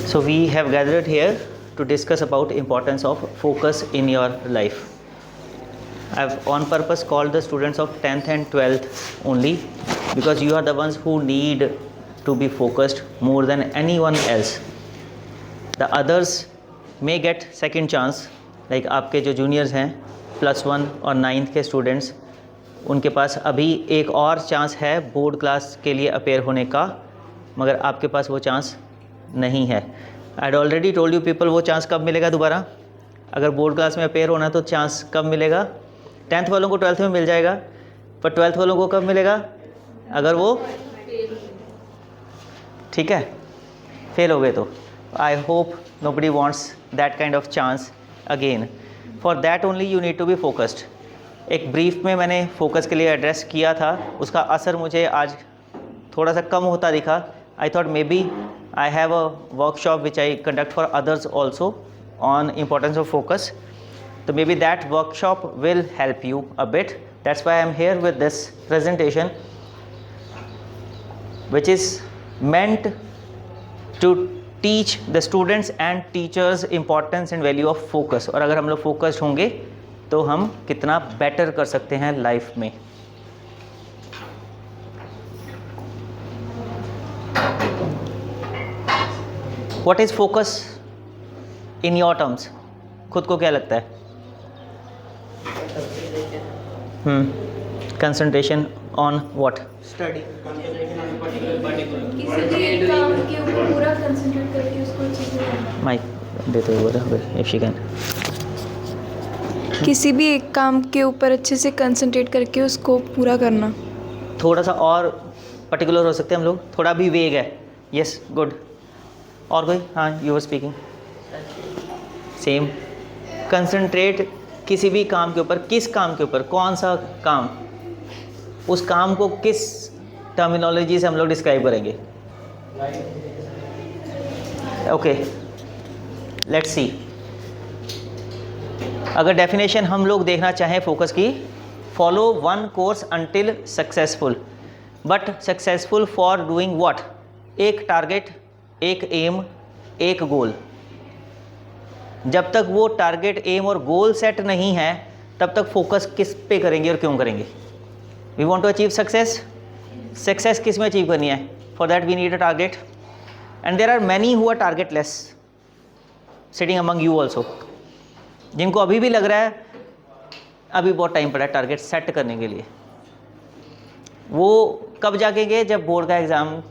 So we have gathered here to discuss about importance of focus in your life. I've on purpose called the students of 10th and 12th only because you are the ones who need to be focused more than anyone else. The others may get second chance, like आपके जो juniors हैं +1 और 9th के students, उनके पास अभी एक और chance है बोर्ड क्लास के लिए अपेयर होने का, मगर आपके पास वो चांस नहीं है. I had already told you people वो चांस कब मिलेगा दोबारा. अगर बोर्ड क्लास में अपेयर होना तो चांस कब मिलेगा. 10th वालों को 12th में मिल जाएगा, पर 12th वालों को कब मिलेगा, अगर वो ठीक है फेल हो गए तो. I hope nobody wants that kind of chance again. For that only you need to be focused. एक ब्रीफ में मैंने फोकस के लिए एड्रेस किया था, उसका असर मुझे आज थोड़ा सा कम होता दिखा. I thought maybe I have a workshop which I conduct for others also on importance of focus. So maybe that workshop will help you a bit. That's why I am here with this presentation, which is meant to teach the students and teachers importance and value of focus. और अगर हम लोग focused होंगे तो हम कितना better कर सकते हैं लाइफ में. What is focus in your terms? खुद को क्या लगता है? Concentration on what? Study. किसी भी एक काम के ऊपर पूरा कंसंट्रेट करके उसको अचीव करना. माइक देते हुए बोला if she can. किसी भी एक काम के ऊपर अच्छे से कंसंट्रेट करके उसको पूरा करना. थोड़ा सा और पर्टिकुलर हो सकते हैं हम लोग, थोड़ा भी वेग है. Yes good. और कोई? हाँ you were speaking. Same. Concentrate किसी भी काम के ऊपर. किस काम के ऊपर? कौन सा काम? उस काम को किस टर्मिनोलॉजी से हम लोग डिस्क्राइब करेंगे? Okay let's see. अगर डेफिनेशन हम लोग देखना चाहें फोकस की, follow one course until successful. But successful for doing what? एक टारगेट, एक एम, एक गोल. जब तक वो टारगेट, एम और गोल सेट नहीं है तब तक फोकस किस पे करेंगे और क्यों करेंगे? We want to achieve success. Success किस में अचीव करनी है? For that we need a target. And there are many who are targetless sitting among you also, जिनको अभी भी लग रहा है अभी बहुत टाइम पड़ा है टारगेट सेट करने के लिए. वो कब जागेंगे? जब बोर्ड का एग्ज़ाम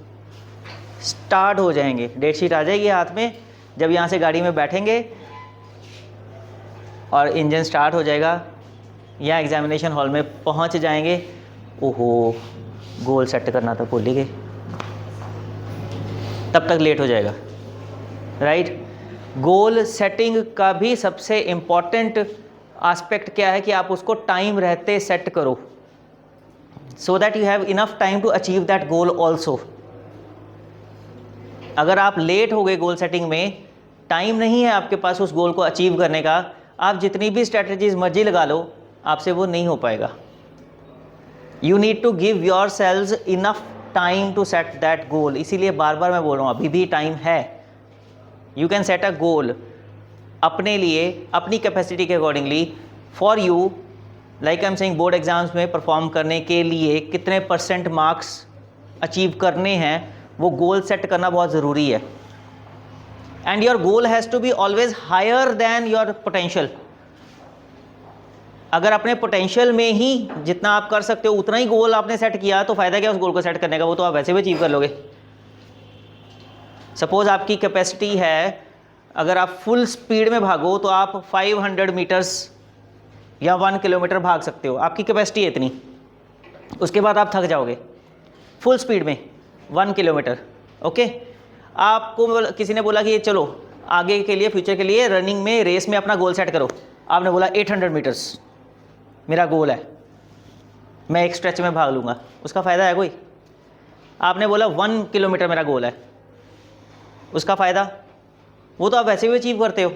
स्टार्ट हो जाएंगे, डेट शीट आ जाएगी हाथ में, जब यहाँ से गाड़ी में बैठेंगे और इंजन स्टार्ट हो जाएगा, या एग्जामिनेशन हॉल में पहुँच जाएंगे, ओहो गोल सेट करना था भूल ही गए, तब तक लेट हो जाएगा. राइट. गोल सेटिंग का भी सबसे इम्पॉर्टेंट एस्पेक्ट क्या है कि आप उसको टाइम रहते सेट करो, so that you have enough time to achieve that goal also. अगर आप लेट हो गए गोल सेटिंग में, टाइम नहीं है आपके पास उस गोल को अचीव करने का, आप जितनी भी स्ट्रैटेजीज मर्जी लगा लो, आपसे वो नहीं हो पाएगा. You need to give yourselves enough time to set that goal. इसीलिए बार बार मैं बोल रहा हूँ अभी भी टाइम है. यू कैन सेट अ गोल अपने लिए, अपनी कैपेसिटी के accordingly, for you. Like I am saying, board exams में परफॉर्म करने के लिए कितने % मार्क्स अचीव करने हैं, वो गोल सेट करना बहुत ज़रूरी है. And your goal has to be always higher than your potential. अगर अपने पोटेंशियल में ही जितना आप कर सकते हो उतना ही गोल आपने सेट किया तो फ़ायदा क्या उस गोल को सेट करने का? वो तो आप वैसे भी अचीव कर लोगे. सपोज़ आपकी कैपेसिटी है, अगर आप फुल स्पीड में भागो तो आप 500 मीटर्स या 1 किलोमीटर भाग सकते हो. आपकी कैपेसिटी है इतनी. उसके बाद आप थक जाओगे फुल स्पीड में 1 किलोमीटर. ओके. आपको किसी ने बोला कि चलो आगे के लिए, फ्यूचर के लिए रनिंग में, रेस में अपना गोल सेट करो. आपने बोला 800 मीटर्स मेरा गोल है, मैं एक स्ट्रेच में भाग लूँगा. उसका फ़ायदा है कोई? आपने बोला 1 किलोमीटर मेरा गोल है, उसका फ़ायदा? वो तो आप वैसे भी अचीव करते हो.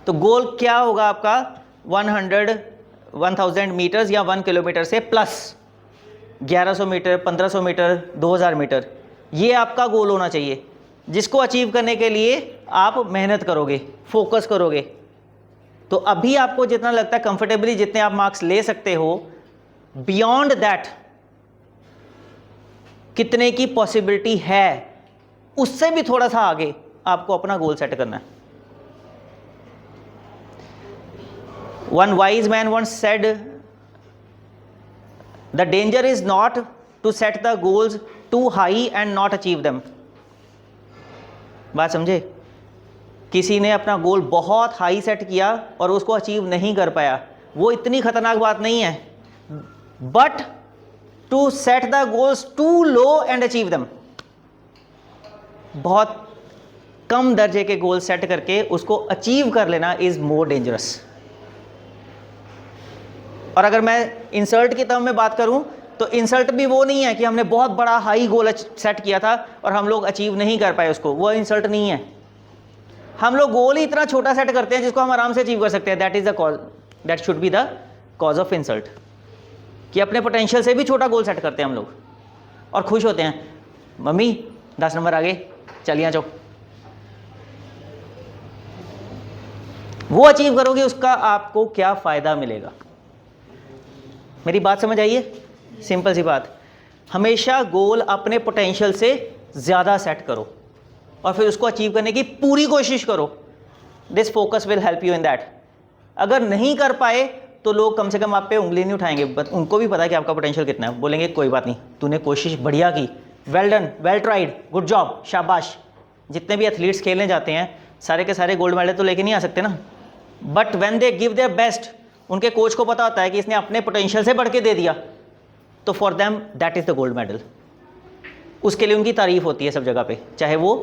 तो गोल क्या होगा आपका? 1000 मीटर्स या 1 किलोमीटर से प्लस 1100 मीटर, 1500 मीटर, 2000 मीटर, ये आपका गोल होना चाहिए. जिसको अचीव करने के लिए आप मेहनत करोगे, फोकस करोगे। तो अभी आपको जितना लगता है कंफर्टेबली जितने आप मार्क्स ले सकते हो, बियॉन्ड दैट कितने की पॉसिबिलिटी है, उससे भी थोड़ा सा आगे आपको अपना गोल सेट करना है। One wise man once said, the danger is not to set the goals too high and not achieve them. बात समझे? किसी ने अपना गोल बहुत हाई सेट किया और उसको अचीव नहीं कर पाया, वो इतनी खतरनाक बात नहीं है। But to set the goals too low and achieve them, बहुत कम दर्जे के गोल सेट करके उसको अचीव कर लेना इज मोर डेंजरस। और अगर मैं इंसल्ट की टर्म में बात करूं तो इंसल्ट भी वो नहीं है कि हमने बहुत बड़ा हाई गोल सेट किया था और हम लोग अचीव नहीं कर पाए उसको, वो इंसल्ट नहीं है। हम लोग गोल ही इतना छोटा सेट करते हैं जिसको हम आराम से अचीव कर सकते हैं। That is the cause, that should be the cause of insult, कि अपने पोटेंशियल से भी छोटा गोल सेट करते हैं हम लोग और खुश होते हैं, मम्मी 10 नंबर आगे, चलिए जाओ। वो अचीव करोगे उसका आपको क्या फ़ायदा मिलेगा? मेरी बात समझ आइए? सिंपल सी बात, हमेशा गोल अपने पोटेंशियल से ज़्यादा सेट करो और फिर उसको अचीव करने की पूरी कोशिश करो। This focus will help you in that. अगर नहीं कर पाए तो लोग कम से कम आप पे उंगली नहीं उठाएंगे, बट उनको भी पता है कि आपका पोटेंशियल कितना है। बोलेंगे कोई बात नहीं, तूने कोशिश बढ़िया की, well done, well tried, good job, शाबाश। जितने भी एथलीट्स खेलने जाते हैं सारे के सारे गोल्ड मेडल तो लेके नहीं आ सकते ना, but when they give their best, उनके कोच को पता होता है कि इसने अपने पोटेंशियल से बढ़ के दे दिया, तो for them that is the gold medal. उसके लिए उनकी तारीफ होती है सब जगह पे, चाहे वो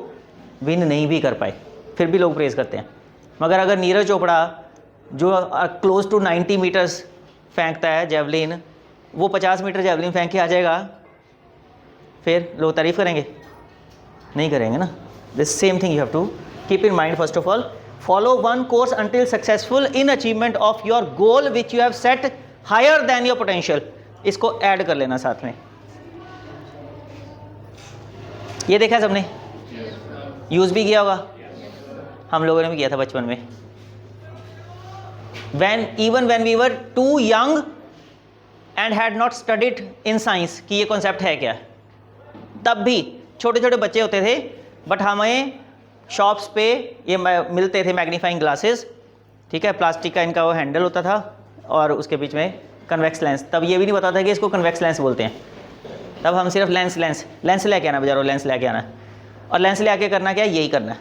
विन नहीं भी कर पाए, फिर भी लोग प्रेज करते हैं। मगर अगर नीरज चोपड़ा जो क्लोज टू 90 मीटर्स फेंकता है जेवलिन, वो 50 मीटर जेवलिन फेंक के आ जाएगा, फिर लोग तारीफ करेंगे? नहीं करेंगे ना। This same thing you have to keep in mind. First of all, follow one course until successful in achievement of your goal which you have set higher than your potential। इसको ऐड कर लेना साथ में। ये देखा है सबने, use भी किया होगा, हम लोगों ने भी किया था बचपन में। even when we were too young and had not studied in science, कि ये कॉन्सेप्ट है क्या, तब भी छोटे छोटे बच्चे होते थे, बट हमें शॉप्स पे ये मिलते थे मैग्नीफाइंग ग्लासेस, ठीक है, प्लास्टिक का इनका वो हैंडल होता था और उसके बीच में कन्वेक्स लेंस। तब ये भी नहीं पता था कि इसको कन्वेक्स लेंस बोलते हैं, तब हम सिर्फ लेंस लेके आना, बाजारों लेंस लेके आना, और लेंस ले आके करना क्या, यही करना है।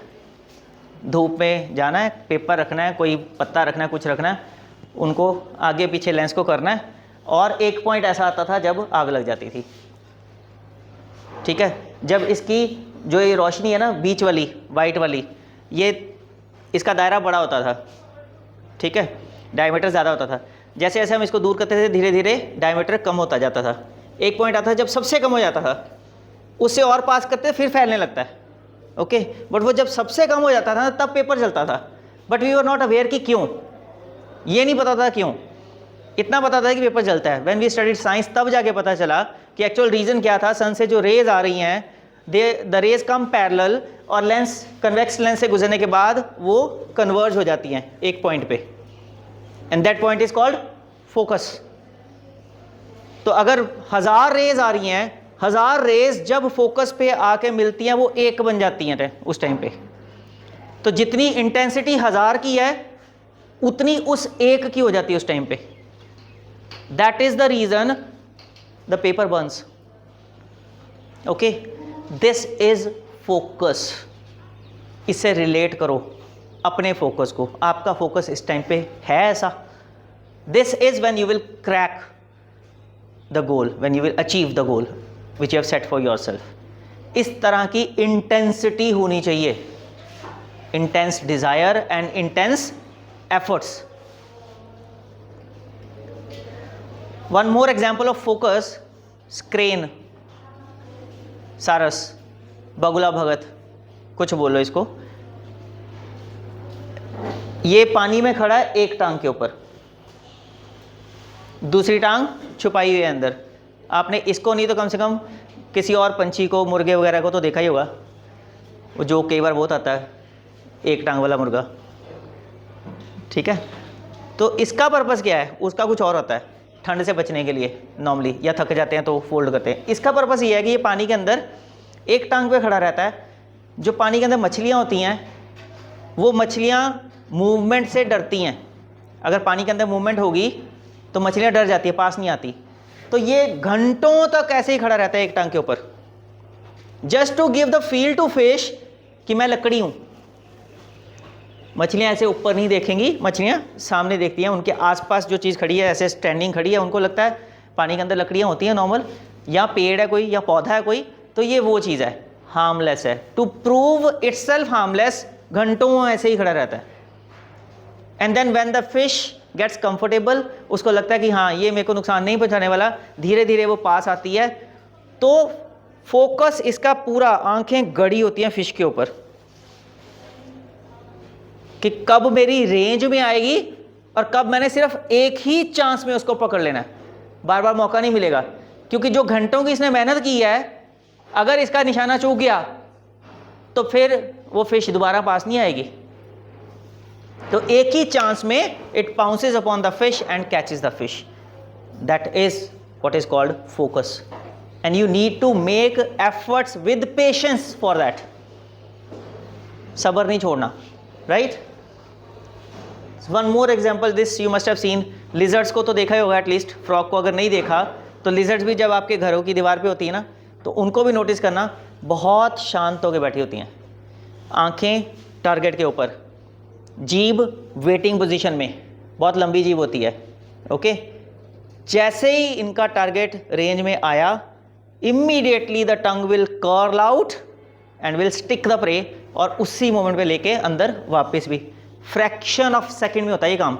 धूप में जाना है, पेपर रखना है, कोई पत्ता रखना है, कुछ रखना है, उनको आगे पीछे लेंस को करना है, और एक पॉइंट ऐसा आता था जब आग लग जाती थी, ठीक है। जब इसकी जो ये रोशनी है ना बीच वाली वाइट वाली, ये इसका दायरा बड़ा होता था, ठीक है, डायमीटर ज़्यादा होता था। जैसे जैसे हम इसको दूर करते थे धीरे धीरे डायमीटर कम होता जाता था। एक पॉइंट आता था जब सबसे कम हो जाता था, उससे और पास करते फिर फैलने लगता है, ओके। बट वो जब सबसे कम हो जाता था ना तब पेपर चलता था, but we were not aware कि क्यों, ये नहीं पता था क्यों, इतना पता था कि पेपर जलता है। व्हेन वी स्टडीड साइंस तब जाके पता चला कि एक्चुअल रीज़न क्या था। सन से जो रेज आ रही हैं, द रेज कम पैरेलल, और लेंस कन्वेक्स लेंस से गुजरने के बाद वो कन्वर्ज हो जाती हैं एक पॉइंट पे, and that point is called focus. तो अगर 1000 रेज आ रही हैं, 1000 रेज जब फोकस पे आके मिलती हैं वो एक बन जाती हैं उस टाइम पे। तो जितनी इंटेंसिटी 1000 की है उतनी उस एक की हो जाती है उस टाइम पे। That is the reason the paper burns, okay. This is focus. इससे रिलेट करो अपने फोकस को, आपका फोकस इस टाइम पे है ऐसा। This is when you will crack the goal, when you will achieve the goal which you have set for yourself. इस तरह की इंटेंसिटी होनी चाहिए, intense desire and intense efforts. One more example of focus, Skrein, सारस, बगुला भगत, कुछ बोलो इसको। ये पानी में खड़ा है एक टांग के ऊपर, दूसरी टांग छुपाई हुई है अंदर। आपने इसको नहीं तो कम से कम किसी और पंछी को, मुर्गे वगैरह को तो देखा ही होगा। वो जो कई बार बहुत आता है, एक टांग वाला मुर्गा, ठीक है। तो इसका पर्पस क्या है, उसका कुछ और होता है, ठंड से बचने के लिए नॉर्मली, या थक जाते हैं तो फोल्ड करते हैं। इसका पर्पस ये है कि ये पानी के अंदर एक टांग पे खड़ा रहता है। जो पानी के अंदर मछलियाँ होती हैं वो मछलियाँ मूवमेंट से डरती हैं। अगर पानी के अंदर मूवमेंट होगी तो मछलियाँ डर जाती है, पास नहीं आती। तो ये घंटों तक ऐसे ही खड़ा रहता है एक टांग के ऊपर, just to give the feel to fish कि मैं लकड़ी हूँ। मछलियाँ ऐसे ऊपर नहीं देखेंगी, मछलियाँ सामने देखती हैं, उनके आसपास जो चीज़ खड़ी है ऐसे स्टैंडिंग खड़ी है, उनको लगता है पानी के अंदर लकड़ियाँ होती हैं नॉर्मल, या पेड़ है कोई या पौधा है कोई, तो ये वो चीज़ है, हार्मलेस है। टू प्रूव इटसेल्फ हार्मलेस घंटों ऐसे ही खड़ा रहता है। And then when the fish gets comfortable, उसको लगता है कि हाँ ये मेरे को नुकसान नहीं पहुंचाने वाला, धीरे धीरे वो पास आती है। तो फोकस इसका पूरा, आंखें गड़ी होती हैं फिश के ऊपर कि कब मेरी रेंज में आएगी और कब मैंने सिर्फ एक ही चांस में उसको पकड़ लेना है, बार बार मौका नहीं मिलेगा। क्योंकि जो घंटों की इसने मेहनत की है, अगर इसका निशाना चूक गया तो फिर वो फिश दोबारा पास नहीं आएगी। तो एक ही चांस में it pounces upon the fish and catches the fish. That is what is called focus, and you need to make efforts with patience for that. सब्र नहीं छोड़ना, right. One more example, this you must have seen. Lizards को तो देखा ही होगा at least, frog को अगर नहीं देखा तो लिजर्ड्स भी जब आपके घरों की दीवार पे होती है ना, तो उनको भी नोटिस करना, बहुत शांत होकर बैठी होती हैं, आंखें टारगेट के ऊपर, जीभ वेटिंग पोजीशन में, बहुत लंबी जीभ होती है, ओके। जैसे ही इनका टारगेट रेंज में आया, immediately the tongue will curl out and will stick the prey, और उसी मोमेंट पे लेके अंदर वापस भी, फ्रैक्शन ऑफ सेकेंड में होता है ये काम।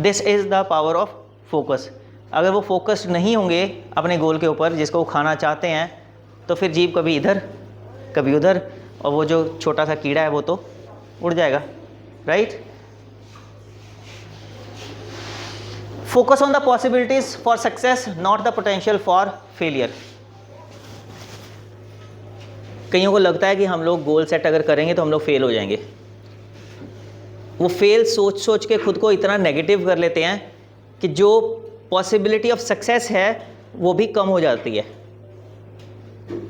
This is the power of focus. अगर वो फोकस्ड नहीं होंगे अपने गोल के ऊपर जिसको वो खाना चाहते हैं, तो फिर जीभ कभी इधर कभी उधर, और वो जो छोटा सा कीड़ा है वो तो उड़ जाएगा, right. Focus on the possibilities for success, not the potential for failure. कईयों को लगता है कि हम लोग गोल सेट अगर करेंगे तो हम लोग फेल हो जाएंगे। वो फेल सोच सोच के खुद को इतना नेगेटिव कर लेते हैं कि जो पॉसिबिलिटी ऑफ सक्सेस है वो भी कम हो जाती है।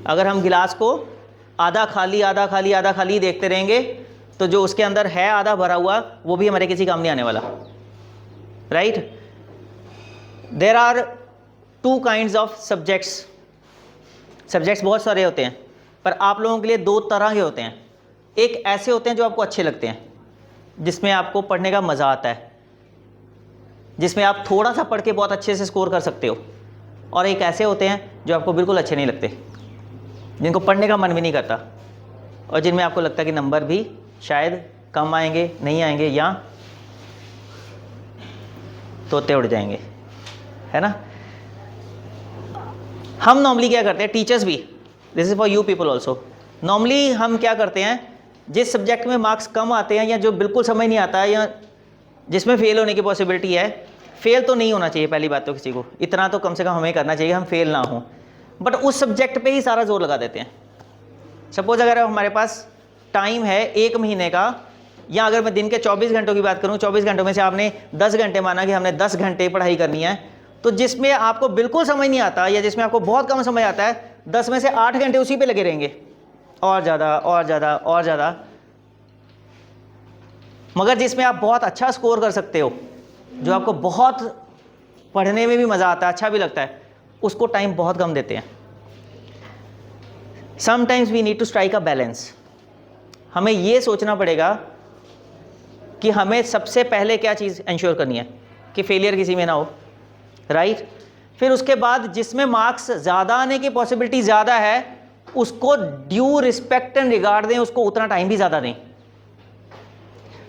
अगर हम गिलास को आधा खाली आधा खाली आधा खाली देखते रहेंगे तो जो उसके अंदर है आधा भरा हुआ वो भी हमारे किसी काम नहीं आने वाला, right. There are two kinds of subjects. Subjects बहुत सारे होते हैं, पर आप लोगों के लिए दो तरह के होते हैं। एक ऐसे होते हैं जो आपको अच्छे लगते हैं, जिसमें आपको पढ़ने का मज़ा आता है, जिसमें आप थोड़ा सा पढ़ के बहुत अच्छे से स्कोर कर सकते हो। और एक ऐसे होते हैं जो आपको बिल्कुल अच्छे नहीं लगते, जिनको पढ़ने का मन भी नहीं करता, और जिनमें आपको लगता है कि नंबर भी शायद कम आएंगे, नहीं आएंगे, या तोते उड़ जाएंगे, है ना। हम नॉर्मली क्या करते हैं, टीचर्स भी, this is for you people also, normally हम क्या करते हैं, जिस सब्जेक्ट में मार्क्स कम आते हैं या जो बिल्कुल समझ नहीं आता है या जिसमें फेल होने की पॉसिबिलिटी है, फेल तो नहीं होना चाहिए पहली बात तो किसी को, इतना तो कम से कम हमें करना चाहिए हम फेल ना हो, बट उस सब्जेक्ट पे ही सारा जोर लगा देते हैं। सपोज अगर हमारे पास टाइम है 1 महीने का, या अगर मैं दिन के 24 घंटों की बात करूं, 24 घंटों में से आपने 10 घंटे माना कि हमने 10 घंटे पढ़ाई करनी है, तो जिसमें आपको बिल्कुल समझ नहीं आता या जिसमें आपको बहुत कम समझ आता है, 10 में से 8 घंटे उसी पे लगे रहेंगे, और ज़्यादा और ज़्यादा और ज़्यादा। मगर जिसमें आप बहुत अच्छा स्कोर कर सकते हो, जो आपको बहुत पढ़ने में भी मज़ा आता है, अच्छा भी लगता है, उसको टाइम बहुत कम देते हैं। Sometimes we need to strike a balance. हमें ये सोचना पड़ेगा कि हमें सबसे पहले क्या चीज़ इंश्योर करनी है कि फेलियर किसी में ना हो, राइट। फिर उसके बाद जिसमें मार्क्स ज़्यादा आने की पॉसिबिलिटी ज़्यादा है उसको ड्यू रिस्पेक्ट एंड रिगार्ड दें, उसको उतना टाइम भी ज़्यादा दें।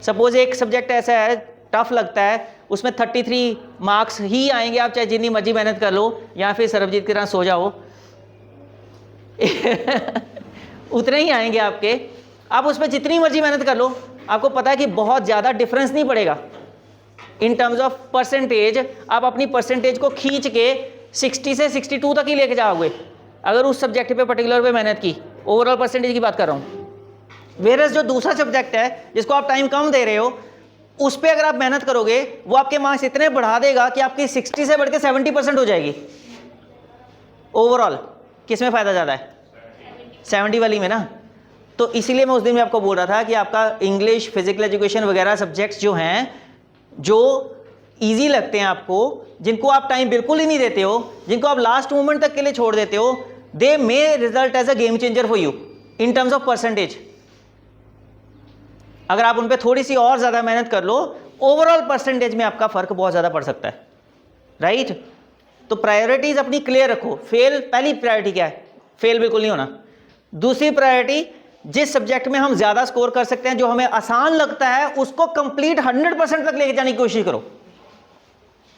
सपोज एक सब्जेक्ट ऐसा है टफ लगता है, उसमें 33 मार्क्स ही आएंगे, आप चाहे जितनी मर्जी मेहनत कर लो या फिर सरबजीत की तरह सो जाओ उतने ही आएंगे आपके। आप उसमें जितनी मर्जी मेहनत कर लो, आपको पता है कि बहुत ज़्यादा डिफरेंस नहीं पड़ेगा इन टर्म्स ऑफ परसेंटेज। आप अपनी परसेंटेज को खींच के 60 से 62 तक ही लेके जाओगे अगर उस सब्जेक्ट पे पर्टिकुलर पे मेहनत की। ओवरऑल परसेंटेज की बात कर रहा हूं। वेरस जो दूसरा सब्जेक्ट है जिसको आप टाइम कम दे रहे हो, उस पर अगर आप मेहनत करोगे वो आपके मार्क्स इतने बढ़ा देगा कि आपकी 60 से बढ़ के 70% हो जाएगी। ओवरऑल किस में फ़ायदा ज़्यादा है? 70 वाली में ना। तो इसीलिए मैं उस दिन में आपको बोल रहा था कि आपका इंग्लिश, फिजिकल एजुकेशन वगैरह सब्जेक्ट्स जो हैं, जो ईजी लगते हैं आपको, जिनको आप टाइम बिल्कुल ही नहीं देते हो, जिनको आप लास्ट मोमेंट तक के लिए छोड़ देते हो, they may result as a game changer for you in terms of percentage. अगर आप उन पर थोड़ी सी और ज़्यादा मेहनत कर लो, ओवरऑल परसेंटेज में आपका फ़र्क बहुत ज़्यादा पड़ सकता है, राइट? तो प्रायोरिटीज़ अपनी क्लियर रखो। फेल, पहली प्रायोरिटी क्या है? फेल बिल्कुल नहीं होना। दूसरी प्रायोरिटी, जिस सब्जेक्ट में हम ज़्यादा स्कोर कर सकते हैं, जो हमें आसान लगता है, उसको कंप्लीट 100% तक लेके जाने की कोशिश करो।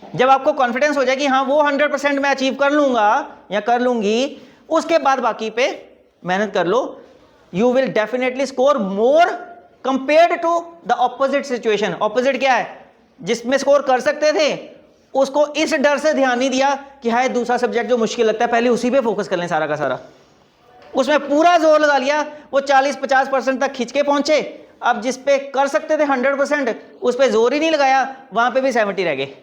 जब आपको कॉन्फिडेंस हो जाए कि हाँ वो 100% मैं अचीव कर लूँगा या कर लूँगी, उसके बाद बाकी पे मेहनत कर लो। You will definitely score more compared to the opposite situation. Opposite क्या है? जिसमें स्कोर कर सकते थे, उसको इस डर से ध्यान नहीं दिया कि हाय दूसरा सब्जेक्ट जो मुश्किल लगता है, पहले उसी पे फोकस कर लें सारा का सारा। उसमें पूरा जोर लगा लिया, वो 40-50% तक खींच के पहुंचे। अब जिस पे कर सकते थे 100%, उस पे जोर ही नहीं लगाया, वहां पे भी 70 रह गए।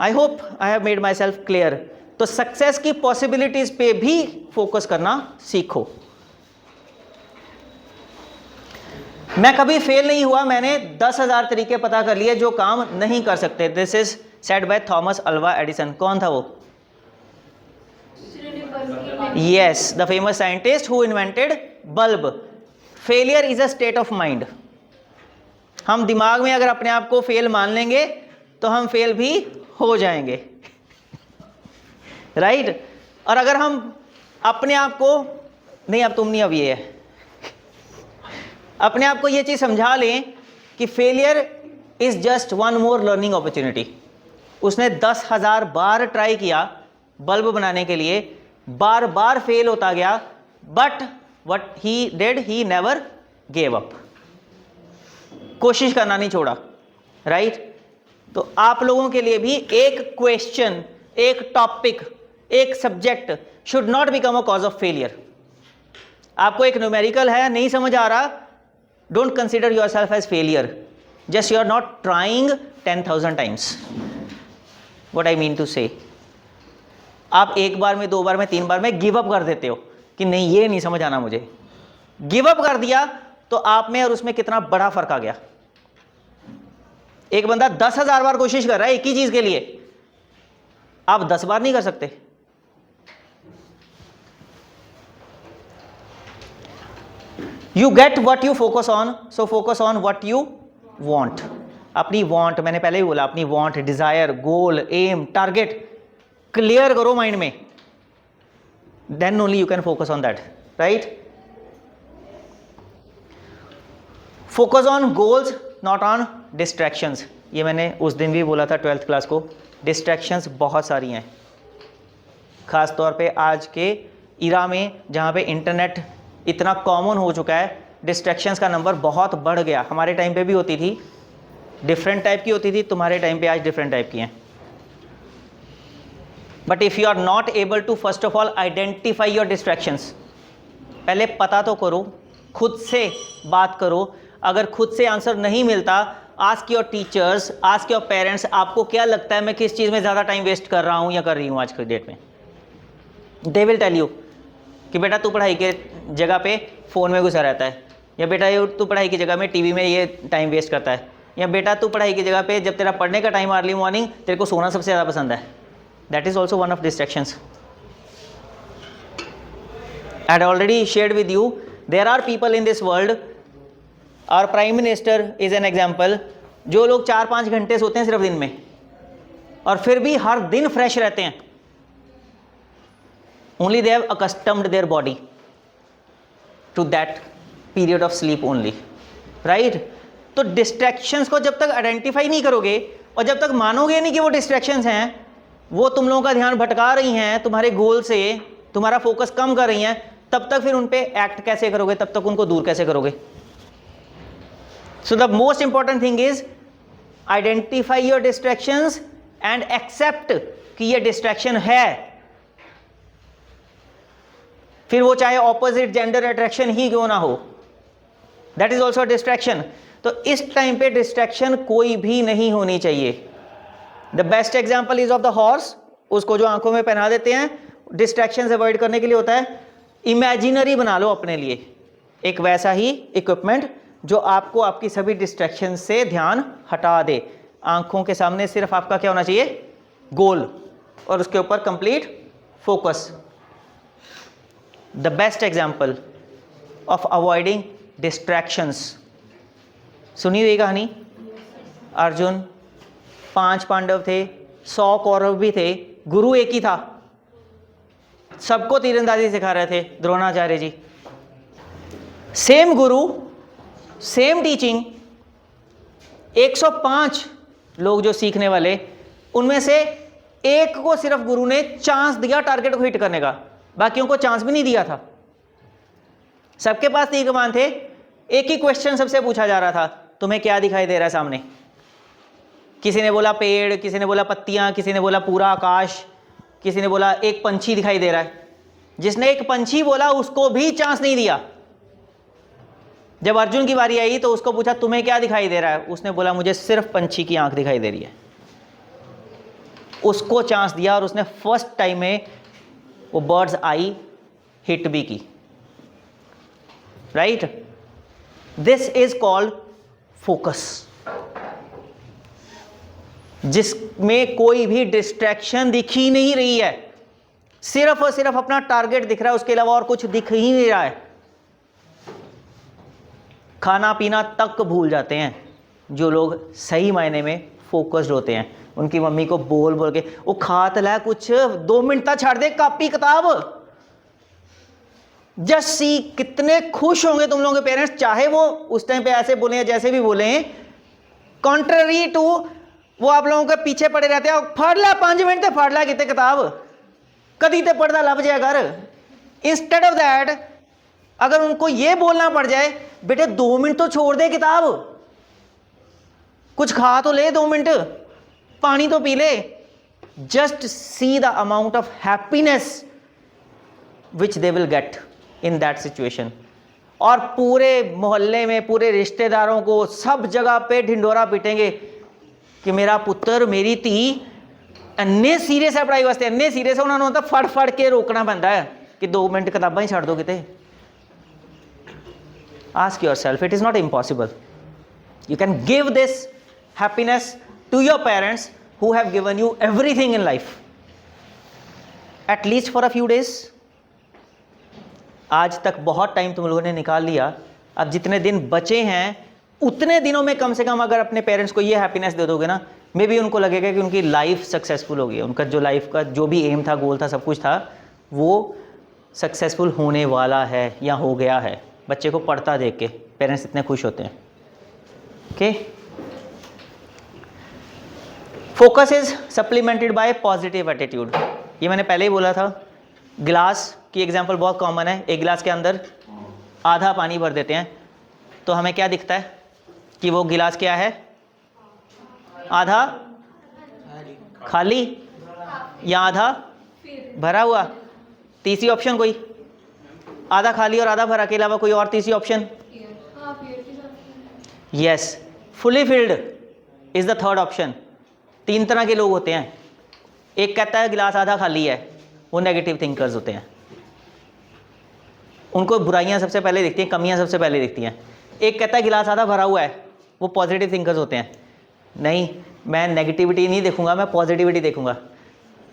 I hope I have made my self clear. तो सक्सेस की पॉसिबिलिटीज पे भी फोकस करना सीखो। मैं कभी फेल नहीं हुआ, मैंने 10,000 तरीके पता कर लिए जो काम नहीं कर सकते। This is said by Thomas Alva Edison. कौन था वो? Yes, the famous scientist who invented bulb. Failure is a state of mind. हम दिमाग में अगर अपने आप को फेल मान लेंगे तो हम फेल भी हो जाएंगे, राइट? और अगर हम अपने आप को नहीं, अब तुम नहीं, अब ये है, अपने आप को ये चीज समझा लें कि failure is just one more learning opportunity. उसने 10,000 बार ट्राई किया बल्ब बनाने के लिए, बार बार फेल होता गया, but what he did, he never gave up. कोशिश करना नहीं छोड़ा, राइट? तो आप लोगों के लिए भी एक क्वेश्चन, एक टॉपिक, एक subject should not become a cause of failure. आपको एक न्यूमेरिकल है, नहीं समझ आ रहा, don't consider yourself as failure, just you are not trying 10,000 times. What I mean to say, आप एक बार में, 2 बार में, 3 बार में गिव अप कर देते हो कि नहीं ये नहीं समझ आना मुझे। गिव अप कर दिया तो आप में और उसमें कितना बड़ा फर्क आ गया। एक बंदा 10,000 बार कोशिश कर रहा है एक ही चीज के लिए, आप 10 बार नहीं कर सकते। You get what you focus on, so focus on what you want. अपनी वॉन्ट, मैंने पहले ही बोला, अपनी want, desire, goal, aim, target clear करो माइंड में, then only you can focus on that, right? Focus on goals, not on distractions. ये मैंने उस दिन भी बोला था 12th क्लास को। डिस्ट्रैक्शंस बहुत सारी हैं, ख़ास तौर पे आज के इरा में जहाँ पे इंटरनेट इतना कॉमन हो चुका है, डिस्ट्रैक्शंस का नंबर बहुत बढ़ गया। हमारे टाइम पे भी होती थी, डिफरेंट टाइप की होती थी, तुम्हारे टाइम पे आज डिफरेंट टाइप की हैं। But if you are not able to first of all identify your distractions, पहले पता तो करो, खुद से बात करो। अगर खुद से आंसर नहीं मिलता, ask your teachers, ask your parents, आपको क्या लगता है मैं किस चीज़ में ज़्यादा टाइम वेस्ट कर रहा हूँ या कर रही हूँ आज की डेट में। दे विल टेल यू कि बेटा तू पढ़ाई के जगह पे फ़ोन में घुसा रहता है, या बेटा ये तू पढ़ाई की जगह में टीवी में ये टाइम वेस्ट करता है, या बेटा तू पढ़ाई की जगह पे जब तेरा पढ़ने का टाइम अर्ली मॉर्निंग तेरे को सोना सबसे ज़्यादा पसंद है। That is also one of distractions. I had already shared with you, there are people in this world, our prime minister is an example, जो लोग 4-5 घंटे सोते हैं सिर्फ दिन में और फिर भी हर दिन फ्रेश रहते हैं। only they have accustomed their body to that period of sleep only, right? तो डिस्ट्रैक्शंस को जब तक आइडेंटिफाई नहीं करोगे और जब तक मानोगे नहीं कि वो डिस्ट्रैक्शंस हैं, वो तुम लोगों का ध्यान भटका रही हैं तुम्हारे गोल से, तुम्हारा फोकस कम कर रही हैं, तब तक फिर उन पे एक्ट कैसे करोगे, तब तक उनको दूर कैसे करोगे? So the most important thing is identify your distractions and accept कि ये डिस्ट्रैक्शन है। फिर वो चाहे ऑपोजिट जेंडर अट्रैक्शन ही क्यों ना हो, दैट इज ऑल्सो डिस्ट्रैक्शन। तो इस टाइम पे डिस्ट्रैक्शन कोई भी नहीं होनी चाहिए। The best example is of the horse, उसको जो आंखों में पहना देते हैं डिस्ट्रैक्शन अवॉइड करने के लिए होता है। इमेजिनरी बना लो अपने लिए एक वैसा ही इक्विपमेंट जो आपको आपकी सभी डिस्ट्रैक्शन से ध्यान हटा दे। आंखों के सामने सिर्फ आपका क्या होना चाहिए, गोल, और उसके ऊपर complete focus. The best example of avoiding distractions, सुनी हुई कहानी, अर्जुन, 5 पांडव थे, 100 कौरव भी थे, गुरु एक ही था, सबको तीरंदाजी सिखा रहे थे द्रोणाचार्य जी। सेम गुरु, सेम टीचिंग, 105 लोग जो सीखने वाले, उनमें से एक को सिर्फ गुरु ने चांस दिया टारगेट को हिट करने का, बाकियों को चांस भी नहीं दिया था। सबके पास तीर कमान थे, एक ही क्वेश्चन सबसे पूछा जा रहा था, तुम्हें क्या दिखाई दे रहा है सामने? किसी ने बोला पेड़, किसी ने बोला पत्तियां, किसी ने बोला पूरा आकाश, किसी ने बोला एक पंछी दिखाई दे रहा है। जिसने एक पंछी बोला उसको भी चांस नहीं दिया। जब अर्जुन की बारी आई तो उसको पूछा तुम्हें क्या दिखाई दे रहा है, उसने बोला मुझे सिर्फ पंछी की आंख दिखाई दे रही है। उसको चांस दिया और उसने फर्स्ट टाइम में वो बर्ड्स आई हिट भी की। Right, this is called focus, जिसमें कोई भी डिस्ट्रैक्शन दिख ही नहीं रही है, सिर्फ और सिर्फ अपना टारगेट दिख रहा है, उसके अलावा और कुछ दिख ही नहीं रहा है। खाना पीना तक भूल जाते हैं जो लोग सही मायने में फोकस्ड होते हैं। उनकी मम्मी को बोल बोल के वो खा तला कुछ 2 मिनट तक छाड़ दे कापी किताब, जस्ट सी कितने खुश होंगे तुम लोगों के पेरेंट्स, चाहे वो उस टाइम पे ऐसे बोले या जैसे भी बोले, कॉन्ट्ररी टू वो आप लोगों के पीछे पड़े रहते हैं। फाड़ ला 5 मिनट तक फाड़ ला कितने किताब, कदी ते पढ़दा लभ जाए कर। इंस्टेड ऑफ दैट अगर उनको ये बोलना पड़ जाए बेटे 2 मिनट तो छोड़ दे किताब, कुछ खा तो ले, 2 मिनट पानी तो पी ले, just see the amount of happiness which they will get in that situation. और पूरे मोहल्ले में पूरे रिश्तेदारों को सब जगह पे ढिंडोरा पीटेंगे कि मेरा पुत्र मेरी धी इन्ने सीरियस है पढ़ाई वास्ते, इन्ने सीरियस है, उन्होंने तो फड़ फड़ के रोकना पैंदा है कि 2 मिनट किताबां ही छड़ दो किते। Ask yourself, it is not impossible. You can give this happiness to your parents who have given you everything in life, at least for a few days. आज तक बहुत टाइम तुम लोगों ने निकाल लिया, अब जितने दिन बचे हैं उतने दिनों में कम से कम अगर अपने पेरेंट्स को ये हैप्पीनेस दे दोगे ना, मे बी उनको लगेगा कि उनकी लाइफ सक्सेसफुल हो गई, उनका जो लाइफ का जो भी एम था, गोल था, सब कुछ था, वो सक्सेसफुल होने वाला है या हो गया है। बच्चे को पढ़ता देख के पेरेंट्स इतने खुश होते हैं। Okay, focus is supplemented bye positive attitude. ये मैंने पहले ही बोला था। गिलास की एग्जांपल बहुत कॉमन है। एक गिलास के अंदर आधा पानी भर देते हैं तो हमें क्या दिखता है कि वो गिलास क्या है, आधा खाली या आधा भरा हुआ। तीसरी ऑप्शन कोई, आधा खाली और आधा भरा के अलावा कोई और तीसरी option? Yes, fully filled is the third option. 3 तरह के लोग होते हैं। एक कहता है गिलास आधा खाली है, वो नेगेटिव थिंकर्स होते हैं, उनको बुराइयां सबसे पहले दिखती हैं, कमियां सबसे पहले दिखती हैं। एक कहता है गिलास आधा भरा हुआ है, वो पॉजिटिव थिंकर्स होते हैं, नहीं मैं नेगेटिविटी नहीं देखूंगा, मैं पॉजिटिविटी देखूंगा।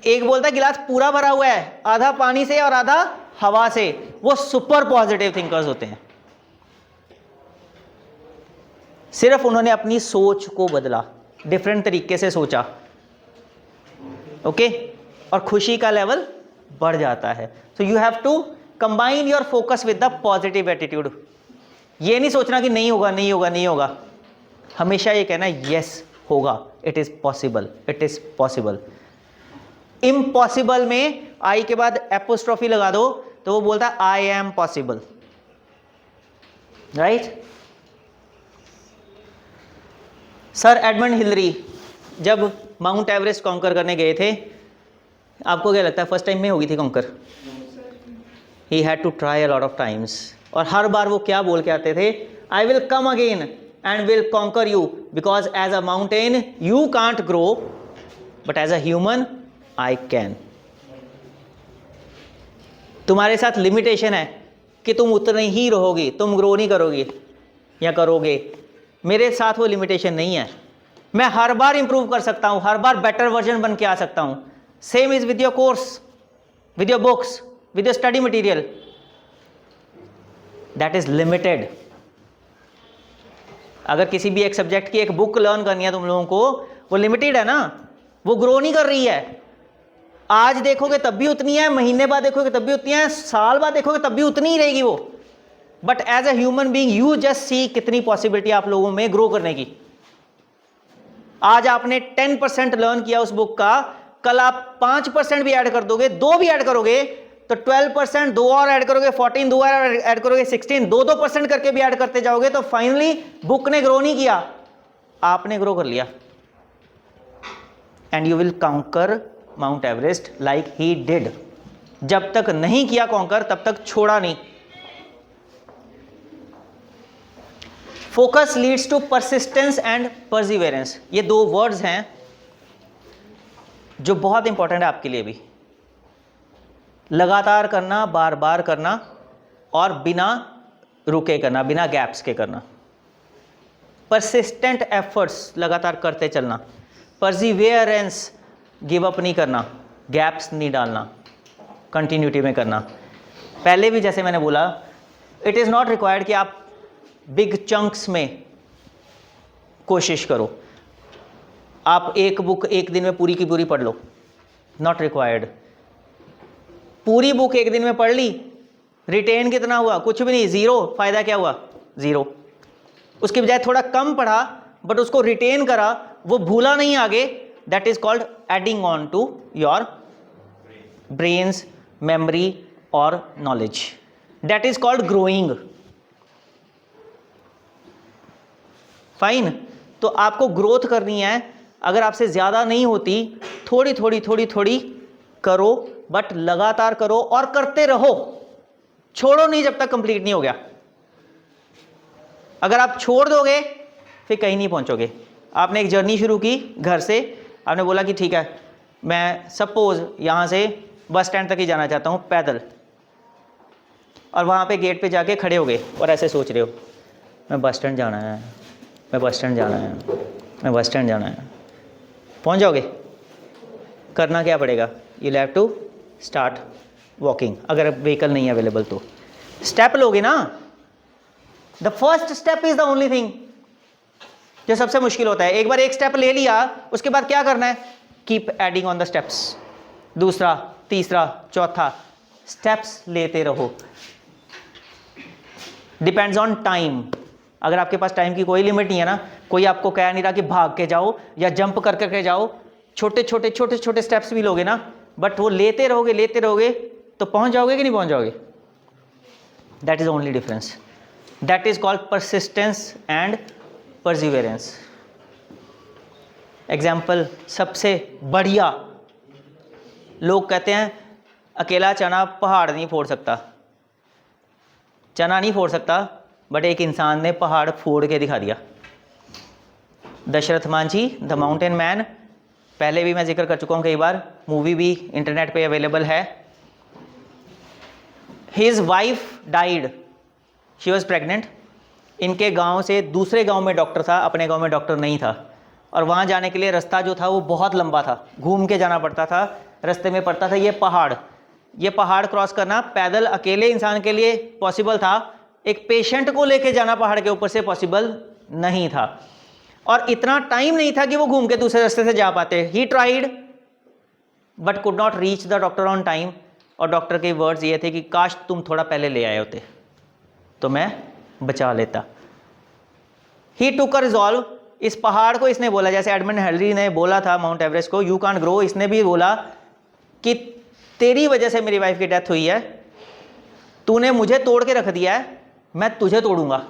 एक बोलता है गिलास पूरा भरा हुआ है, आधा पानी से और आधा हवा से, वो सुपर पॉजिटिव थिंकर्स होते हैं। सिर्फ उन्होंने अपनी सोच को बदला, डिफरेंट तरीके से सोचा, ओके, और खुशी का लेवल बढ़ जाता है। So you have to combine your focus with the positive attitude. ये नहीं सोचना कि नहीं होगा नहीं होगा नहीं होगा, हमेशा ये कहना यस होगा, it is possible, it is possible. Impossible में आई के बाद एपोस्ट्रोफी लगा दो तो वो बोलता है I am possible, right. Sir Edmund Hillary जब माउंट एवरेस्ट कॉन्कर करने गए थे, आपको क्या लगता है फर्स्ट टाइम में होगी थी conquer? He had to try a lot of times, और हर बार वो क्या बोल के आते थे, I will come again and will conquer you, because as a mountain you can't grow but as a human I can. तुम्हारे साथ लिमिटेशन है कि तुम उतने ही रहोगी, तुम ग्रो नहीं करोगी या करोगे, मेरे साथ वो लिमिटेशन नहीं है। मैं हर बार इंप्रूव कर सकता हूं, हर बार बेटर वर्जन बन के आ सकता हूं। Same is with your course, with your books, with your study material, that is limited. अगर किसी भी एक सब्जेक्ट की एक बुक लर्न करनी है तुम लोगों को, वो लिमिटेड है ना, वो ग्रो नहीं कर रही है। आज देखोगे तब भी उतनी है, महीने बाद देखोगे तब भी उतनी है, साल बाद देखोगे तब भी उतनी ही रहेगी वो। But as a human being you just see कितनी पॉसिबिलिटी आप लोगों में ग्रो करने की। आज आपने 10% लर्न किया उस बुक का, कल आप 5% भी ऐड कर दोगे, 2 भी ऐड करोगे तो 12%, 2 और ऐड करोगे 14, 2 और ऐड करोगे 16, 2% करके भी ऐड करते जाओगे तो फाइनली बुक ने ग्रो नहीं किया, आपने ग्रो कर लिया। And you will conquer Mount Everest like he did. जब तक नहीं किया कॉन्कर तब तक छोड़ा नहीं। Focus leads to persistence and perseverance, ये 2 वर्ड्स हैं जो बहुत इंपॉर्टेंट है आपके लिए भी। लगातार करना, बार बार करना, और बिना रुके करना, बिना गैप्स के करना। परसिस्टेंट एफर्ट्स, लगातार करते चलना। परसिवेरेंस, गिव अप नहीं करना, गैप्स नहीं डालना, कंटिन्यूटी में करना। पहले भी जैसे मैंने बोला, इट इज़ नॉट रिक्वायर्ड कि आप बिग चंक्स में कोशिश करो, आप एक बुक एक दिन में पूरी की पूरी पढ़ लो, नॉट रिक्वायर्ड। पूरी बुक एक दिन में पढ़ ली, रिटेन कितना हुआ? कुछ भी नहीं, ज़ीरो। फ़ायदा क्या हुआ? ज़ीरो। उसके बजाय थोड़ा कम पढ़ा बट उसको रिटेन करा, वो भूला नहीं आगे, that is called adding on to your brains memory और knowledge, that is called growing. Fine. तो आपको ग्रोथ करनी है, अगर आपसे ज़्यादा नहीं होती, थोड़ी थोड़ी करो, बट लगातार करो और करते रहो, छोड़ो नहीं जब तक कंप्लीट नहीं हो गया। अगर आप छोड़ दोगे फिर कहीं नहीं पहुंचोगे। आपने एक जर्नी शुरू की घर से, आपने बोला कि ठीक है मैं सपोज यहाँ से बस स्टैंड तक ही जाना चाहता हूँ पैदल, और वहाँ पे गेट पे जाके खड़े हो गए और ऐसे सोच रहे हो मैं बस स्टैंड जाना है, मैं बस स्टैंड जाना है, मैं बस स्टैंड जाना है। पहुँच जाओगे? करना क्या पड़ेगा? You have to start walking. अगर व्हीकल नहीं अवेलेबल तो स्टेप लोगे ना। The first step is the only thing जो सबसे मुश्किल होता है। एक बार एक स्टेप ले लिया, उसके बाद क्या करना है? Keep adding on the steps. दूसरा, तीसरा, चौथा, स्टेप्स लेते रहो। Depends on time. अगर आपके पास टाइम की कोई लिमिट नहीं है ना, कोई आपको कह नहीं रहा कि भाग के जाओ या जंप कर करके जाओ, छोटे छोटे स्टेप्स भी लोगे ना, बट वो लेते रहोगे तो पहुंच जाओगे कि नहीं पहुंच जाओगे? That is only difference. That is called persistence and perseverance. Example सबसे बढ़िया, लोग कहते हैं अकेला चना पहाड़ नहीं फोड़ सकता। चना नहीं फोड़ सकता, बट एक इंसान ने पहाड़ फोड़ के दिखा दिया। Dashrath Manjhi, the mountain man, पहले भी मैं जिक्र कर चुका हूँ कई बार, मूवी भी इंटरनेट पे अवेलेबल है। His wife died, she was pregnant. इनके गांव से दूसरे गांव में डॉक्टर था, अपने गांव में डॉक्टर नहीं था, और वहाँ जाने के लिए रास्ता जो था वो बहुत लंबा था, घूम के जाना पड़ता था। रास्ते में पड़ता था ये पहाड़। ये पहाड़ क्रॉस करना पैदल अकेले इंसान के लिए पॉसिबल था, एक पेशेंट को लेके जाना पहाड़ के ऊपर से पॉसिबल नहीं था, और इतना टाइम नहीं था कि वो घूम के दूसरे रास्ते से जा पाते। He tried but could not reach the doctor on time, और डॉक्टर के वर्ड्स ये थे कि काश तुम थोड़ा पहले ले आए होते तो मैं बचा लेता। ही टुक अ रिजॉल्व। इस पहाड़ को इसने बोला, जैसे एडमंड हिलरी ने बोला था माउंट एवरेस्ट को यू कांट ग्रो, इसने भी बोला कि तेरी वजह से मेरी वाइफ की डेथ हुई है, तूने मुझे तोड़ के रख दिया है, मैं तुझे तोड़ूंगा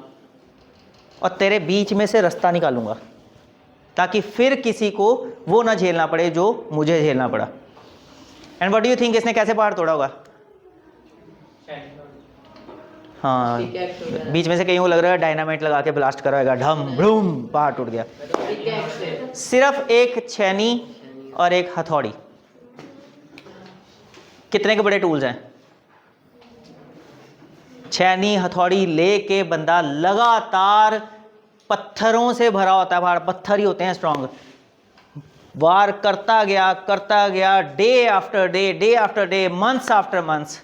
और तेरे बीच में से रास्ता निकालूंगा, ताकि फिर किसी को वो ना झेलना पड़े जो मुझे झेलना पड़ा। And what do you think इसने कैसे पहाड़ तोड़ा होगा? हाँ, बीच में से कहीं को लग रहा है डायनामाइट लगा के ब्लास्ट कराएगा, ढम ब्रूम, पहाड़ टूट गया। सिर्फ एक छेनी और एक हथौड़ी, कितने के बड़े टूल्स हैं? छेनी हथौड़ी लेके बंदा लगातार, पत्थरों से भरा होता है पहाड़, पत्थर ही होते हैं स्ट्रांग, वार करता गया day after day, months after months,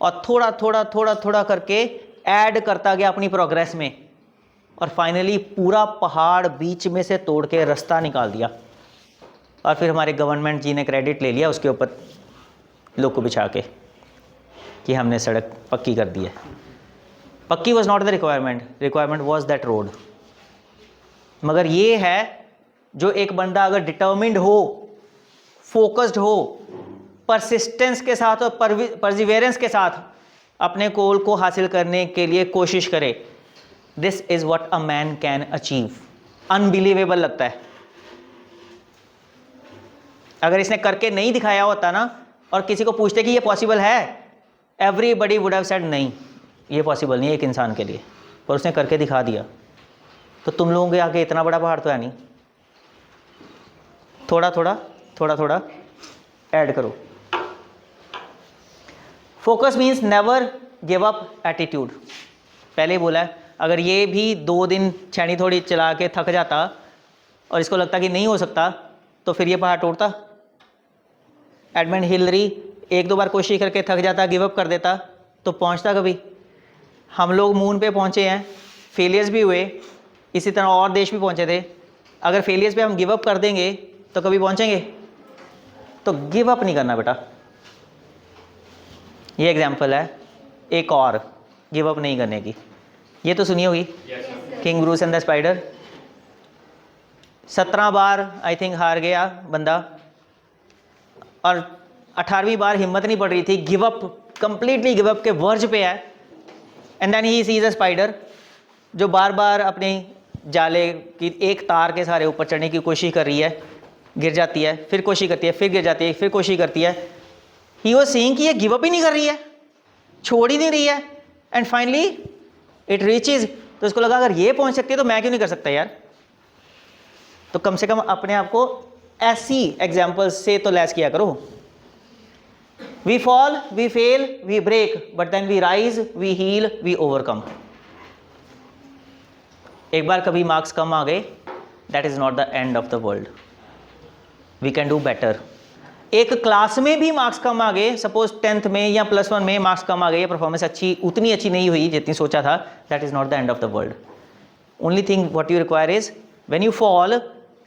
और थोड़ा थोड़ा करके ऐड करता गया अपनी प्रोग्रेस में, और फाइनली पूरा पहाड़ बीच में से तोड़ के रास्ता निकाल दिया। और फिर हमारे गवर्नमेंट जी ने क्रेडिट ले लिया उसके ऊपर लोग को बिछा के कि हमने सड़क पक्की कर दी है। पक्की was not the requirement was that road. मगर ये है जो एक बंदा अगर डिटर्मिन्ड हो, फोकस्ड हो, परसिस्टेंस के साथ और परसिवेरेंस के साथ अपने गोल को हासिल करने के लिए कोशिश करे, this is what a man can achieve. Unbelievable लगता है। अगर इसने करके नहीं दिखाया होता ना, और किसी को पूछते कि ये पॉसिबल है, एवरीबडी वुड हैव सेड नहीं, ये पॉसिबल नहीं है एक इंसान के लिए, पर उसने करके दिखा दिया। तो तुम लोगों के आगे इतना बड़ा पहाड़ तो है नहीं। थोड़ा थोड़ा ऐड करो। Focus means never give up attitude. पहले बोला है, अगर ये भी 2 दिन छेनी थोड़ी चला के थक जाता और इसको लगता कि नहीं हो सकता, तो फिर ये पहाड़ टूटता। एडमंड हिलरी 1-2 बार कोशिश करके थक जाता, गिव अप कर देता, तो पहुंचता कभी? हम लोग मून पे पहुंचे हैं, फेलियर्स भी हुए, इसी तरह और देश भी पहुंचे थे। अगर फेलियर्स पे हम गिव अप कर देंगे तो कभी पहुंचेंगे? तो गिव अप नहीं करना बेटा। ये एग्जाम्पल है एक और गिव अप नहीं करने की। ये तो सुनी होगी, king Bruce and the spider. 17 bar I think हार गया बंदा, और 18वीं बार हिम्मत नहीं पड़ रही थी, give up, completely give up के वर्ज पे है। And then he sees a spider जो बार बार अपने जाले की एक तार के सहारे ऊपर चढ़ने की कोशिश कर रही है, गिर जाती है, फिर कोशिश करती है, फिर गिर जाती है, फिर कोशिश करती है। ही वाज सीइंग कि ये गिव अप ही नहीं कर रही है, छोड़ ही नहीं रही है, एंड फाइनली इट रीचेज। तो उसको लगा अगर ये पहुंच सकती है तो मैं क्यों नहीं कर सकता यार। तो कम से कम अपने आप को ऐसी एग्जाम्पल्स से तो लैस किया करो। We fall, we fail, we break, but then we rise, we heal, we overcome. एक बार कभी मार्क्स कम आ गए, that is not the end of the world, we can do better. एक क्लास में भी मार्क्स कम आ गए, सपोज 10th में या +1 में मार्क्स कम आ गए, परफॉर्मेंस उतनी अच्छी नहीं हुई जितनी सोचा था, that is not the end of the world. Only thing what you require is when you fall,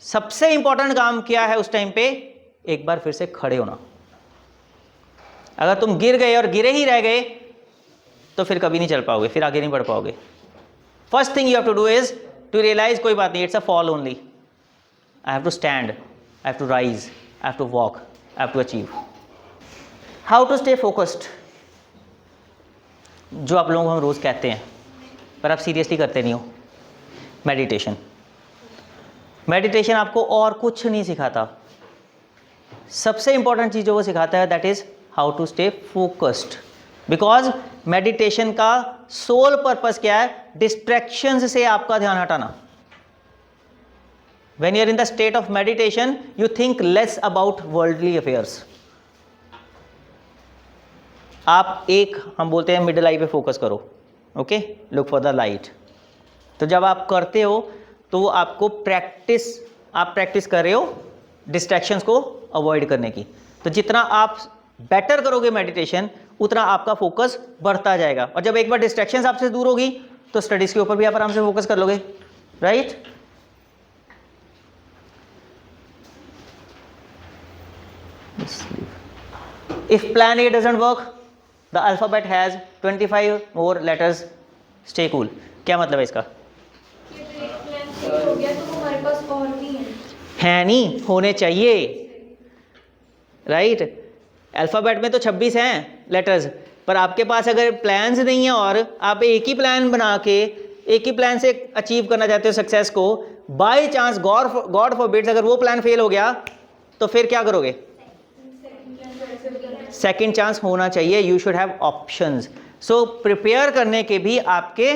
सबसे इंपॉर्टेंट काम क्या है उस टाइम पे? एक बार फिर से खड़े होना। अगर तुम गिर गए और गिरे ही रह गए तो फिर कभी नहीं चल पाओगे, फिर आगे नहीं बढ़ पाओगे। First thing you have to do is to realize कोई बात नहीं, it's a fall only, I have to stand, I have to rise, I have to walk, I have to achieve. How to stay focused, जो आप लोगों को हम रोज़ कहते हैं पर आप सीरियसली करते नहीं हो, मेडिटेशन। मेडिटेशन आपको और कुछ नहीं सिखाता, सबसे इंपॉर्टेंट चीज़ जो वो सिखाता है that is how to stay focused. Because meditation का सोल पर्पस क्या है? डिस्ट्रैक्शंस से आपका ध्यान हटाना। When you are in the state of meditation, you think less about worldly affairs. आप एक, हम बोलते हैं मिडल आई पे फोकस करो, okay, look for the light. तो जब आप करते हो तो वो आपको आप प्रैक्टिस कर रहे हो डिस्ट्रैक्शंस को अवॉइड करने की। तो जितना आप बेटर करोगे मेडिटेशन, उतना आपका फोकस बढ़ता जाएगा। और जब एक बार डिस्ट्रैक्शंस आपसे दूर होगी तो स्टडीज के ऊपर भी आप आराम से फोकस कर लोगे, right? If plan A doesn't work, the alphabet has 25 more letters. Stay cool. क्या मतलब है इसका? हो गया तो हमारे पास और नहीं है नहीं, होने चाहिए, राइट? अल्फ़ाबेट में तो 26 हैं लेटर्स, पर आपके पास अगर प्लान्स नहीं है और आप एक ही प्लान बना के एक ही प्लान से अचीव करना चाहते हो सक्सेस को, बाय चांस गॉड फॉरबिड्स अगर वो प्लान फेल हो गया तो फिर क्या करोगे? सेकंड चांस होना चाहिए, you should have options. So prepare करने के भी आपके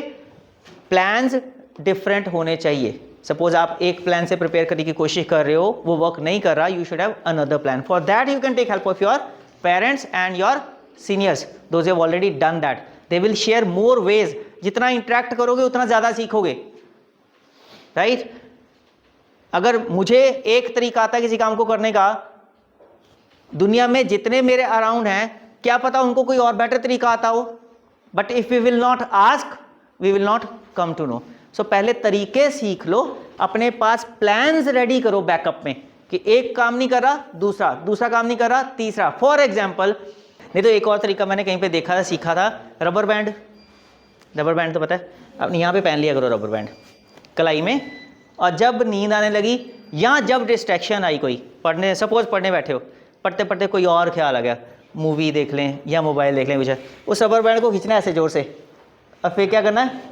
प्लान्स डिफरेंट होने चाहिए। सपोज आप एक प्लान से प्रिपेयर करने की कोशिश कर रहे हो, वो वर्क नहीं कर रहा, you should have another plan. For that you can take help of your parents and your seniors, those have already done that, they will share more ways. जितना इंटरेक्ट करोगे उतना ज़्यादा सीखोगे, राइट? अगर मुझे एक तरीका आता है किसी काम को करने का, दुनिया में जितने मेरे अराउंड हैं, क्या पता उनको कोई और बेटर तरीका आता हो, but if we will not ask we will not come to know. So पहले तरीके सीख लो, अपने पास प्लान्स रेडी करो बैकअप में कि एक काम नहीं कर रहा दूसरा, दूसरा काम नहीं कर रहा तीसरा। फॉर एग्जाम्पल, नहीं तो एक और तरीका मैंने कहीं पे देखा था, सीखा था, रबर बैंड। रबर बैंड तो पता है, अब यहाँ पे पहन लिया करो रबर बैंड कलाई में, और जब नींद आने लगी या जब डिस्ट्रैक्शन आई, कोई पढ़ने, सपोज पढ़ने बैठे हो, पढ़ते पढ़ते कोई और ख्याल आ गया, मूवी देख लें या मोबाइल देख लें कुछ, उस रबर बैंड को खींचना है ऐसे जोर से, और फिर क्या करना है,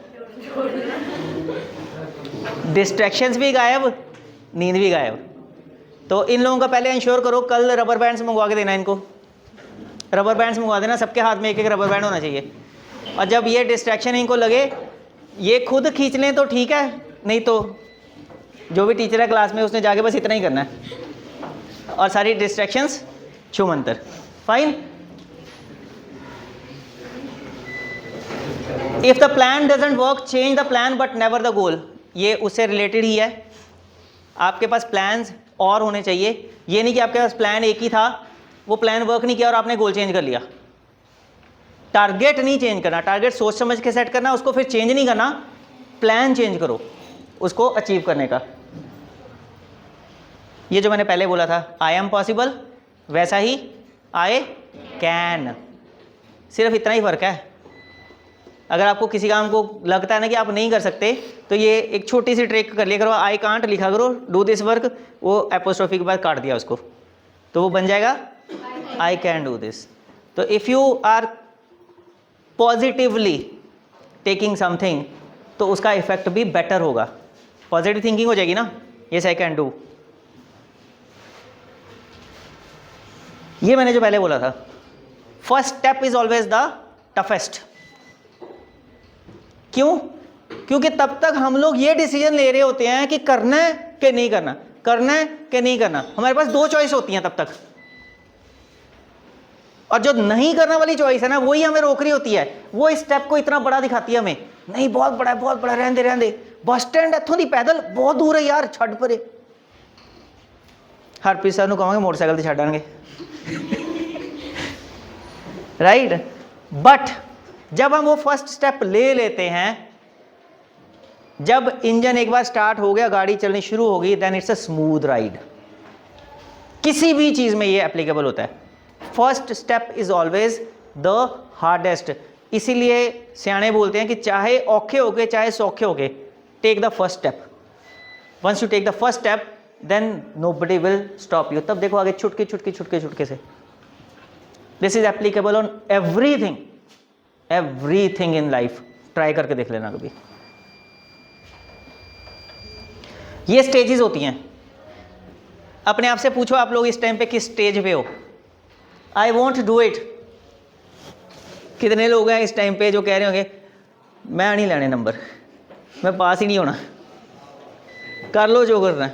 डिस्ट्रैक्शंस भी गायब, नींद भी गायब। तो इन लोगों का पहले इंश्योर करो, कल रबर बैंड्स मंगवा के देना इनको, रबर बैंड्स मंगवा देना, सबके हाथ में एक एक रबर बैंड होना चाहिए। और जब ये डिस्ट्रैक्शन इनको लगे, ये खुद खींच लें तो ठीक है, नहीं तो जो भी टीचर है क्लास में उसने जाके बस इतना ही करना है, और सारी डिस्ट्रैक्शंस छूमंतर। Fine. If the plan doesn't work change the plan but never the goal. ये उससे रिलेटेड ही है, आपके पास प्लान्स और होने चाहिए। ये नहीं कि आपके पास प्लान एक ही था, वो प्लान वर्क नहीं किया और आपने गोल चेंज कर लिया। टारगेट नहीं चेंज करना, टारगेट सोच समझ के सेट करना, उसको फिर चेंज नहीं करना, प्लान चेंज करो उसको अचीव करने का। ये जो मैंने पहले बोला था, आई एम पॉसिबल, वैसा ही आई कैन, सिर्फ इतना ही फर्क है। अगर आपको किसी काम को लगता है ना कि आप नहीं कर सकते, तो ये एक छोटी सी ट्रिक कर लिया करो, आई कांट लिखा करो, डू दिस वर्क, वो एपोस्ट्रोफी के बाद काट दिया उसको, तो वो बन जाएगा आई कैन डू दिस। तो if you are positively taking something, तो उसका इफेक्ट भी बेटर होगा, पॉजिटिव थिंकिंग हो जाएगी ना, यस आई कैन डू। ये मैंने जो पहले बोला था, first step is always the toughest. क्यों? क्योंकि तब तक हम लोग ये डिसीजन ले रहे होते हैं कि करना है कि नहीं करना, करना है कि नहीं करना, हमारे पास दो चॉइस होती हैं तब तक, और जो नहीं करने वाली चॉइस है ना, वही हमें रोक रही होती है, वो इस स्टेप को इतना बड़ा दिखाती है हमें, नहीं बहुत बड़ा है, बहुत बड़ा, रहने दे रहने दे, बस स्टैंड इत्थों दी पैदल बहुत दूर है यार, छड़ परे। हरप्रीत सर ਨੂੰ ਕਹਾਂਗੇ मोटरसाइकिल ਤੇ ਛੱਡ ਆਣਗੇ, राइट? बट जब हम वो फर्स्ट स्टेप ले लेते हैं, जब इंजन एक बार स्टार्ट हो गया, गाड़ी चलनी शुरू होगी, then it's a smooth ride. किसी भी चीज में ये एप्लीकेबल होता है, first step is always the hardest. इसीलिए सियाने बोलते हैं कि चाहे औखे होके चाहे सौखे होके, take the first step. Once you take the first step, then nobody will stop you. तब देखो आगे छुटके छुटके छुटके छुटके से। This is applicable on everything, everything in life. Try करके देख लेना कभी। ये स्टेजेस होती हैं, अपने आप से पूछो आप लोग इस टाइम पे किस स्टेज पे हो। I want do it. कितने लोग हैं इस टाइम पे जो कह रहे होंगे मैं नहीं लेने नंबर, मैं पास ही नहीं होना, कर लो जो करना है,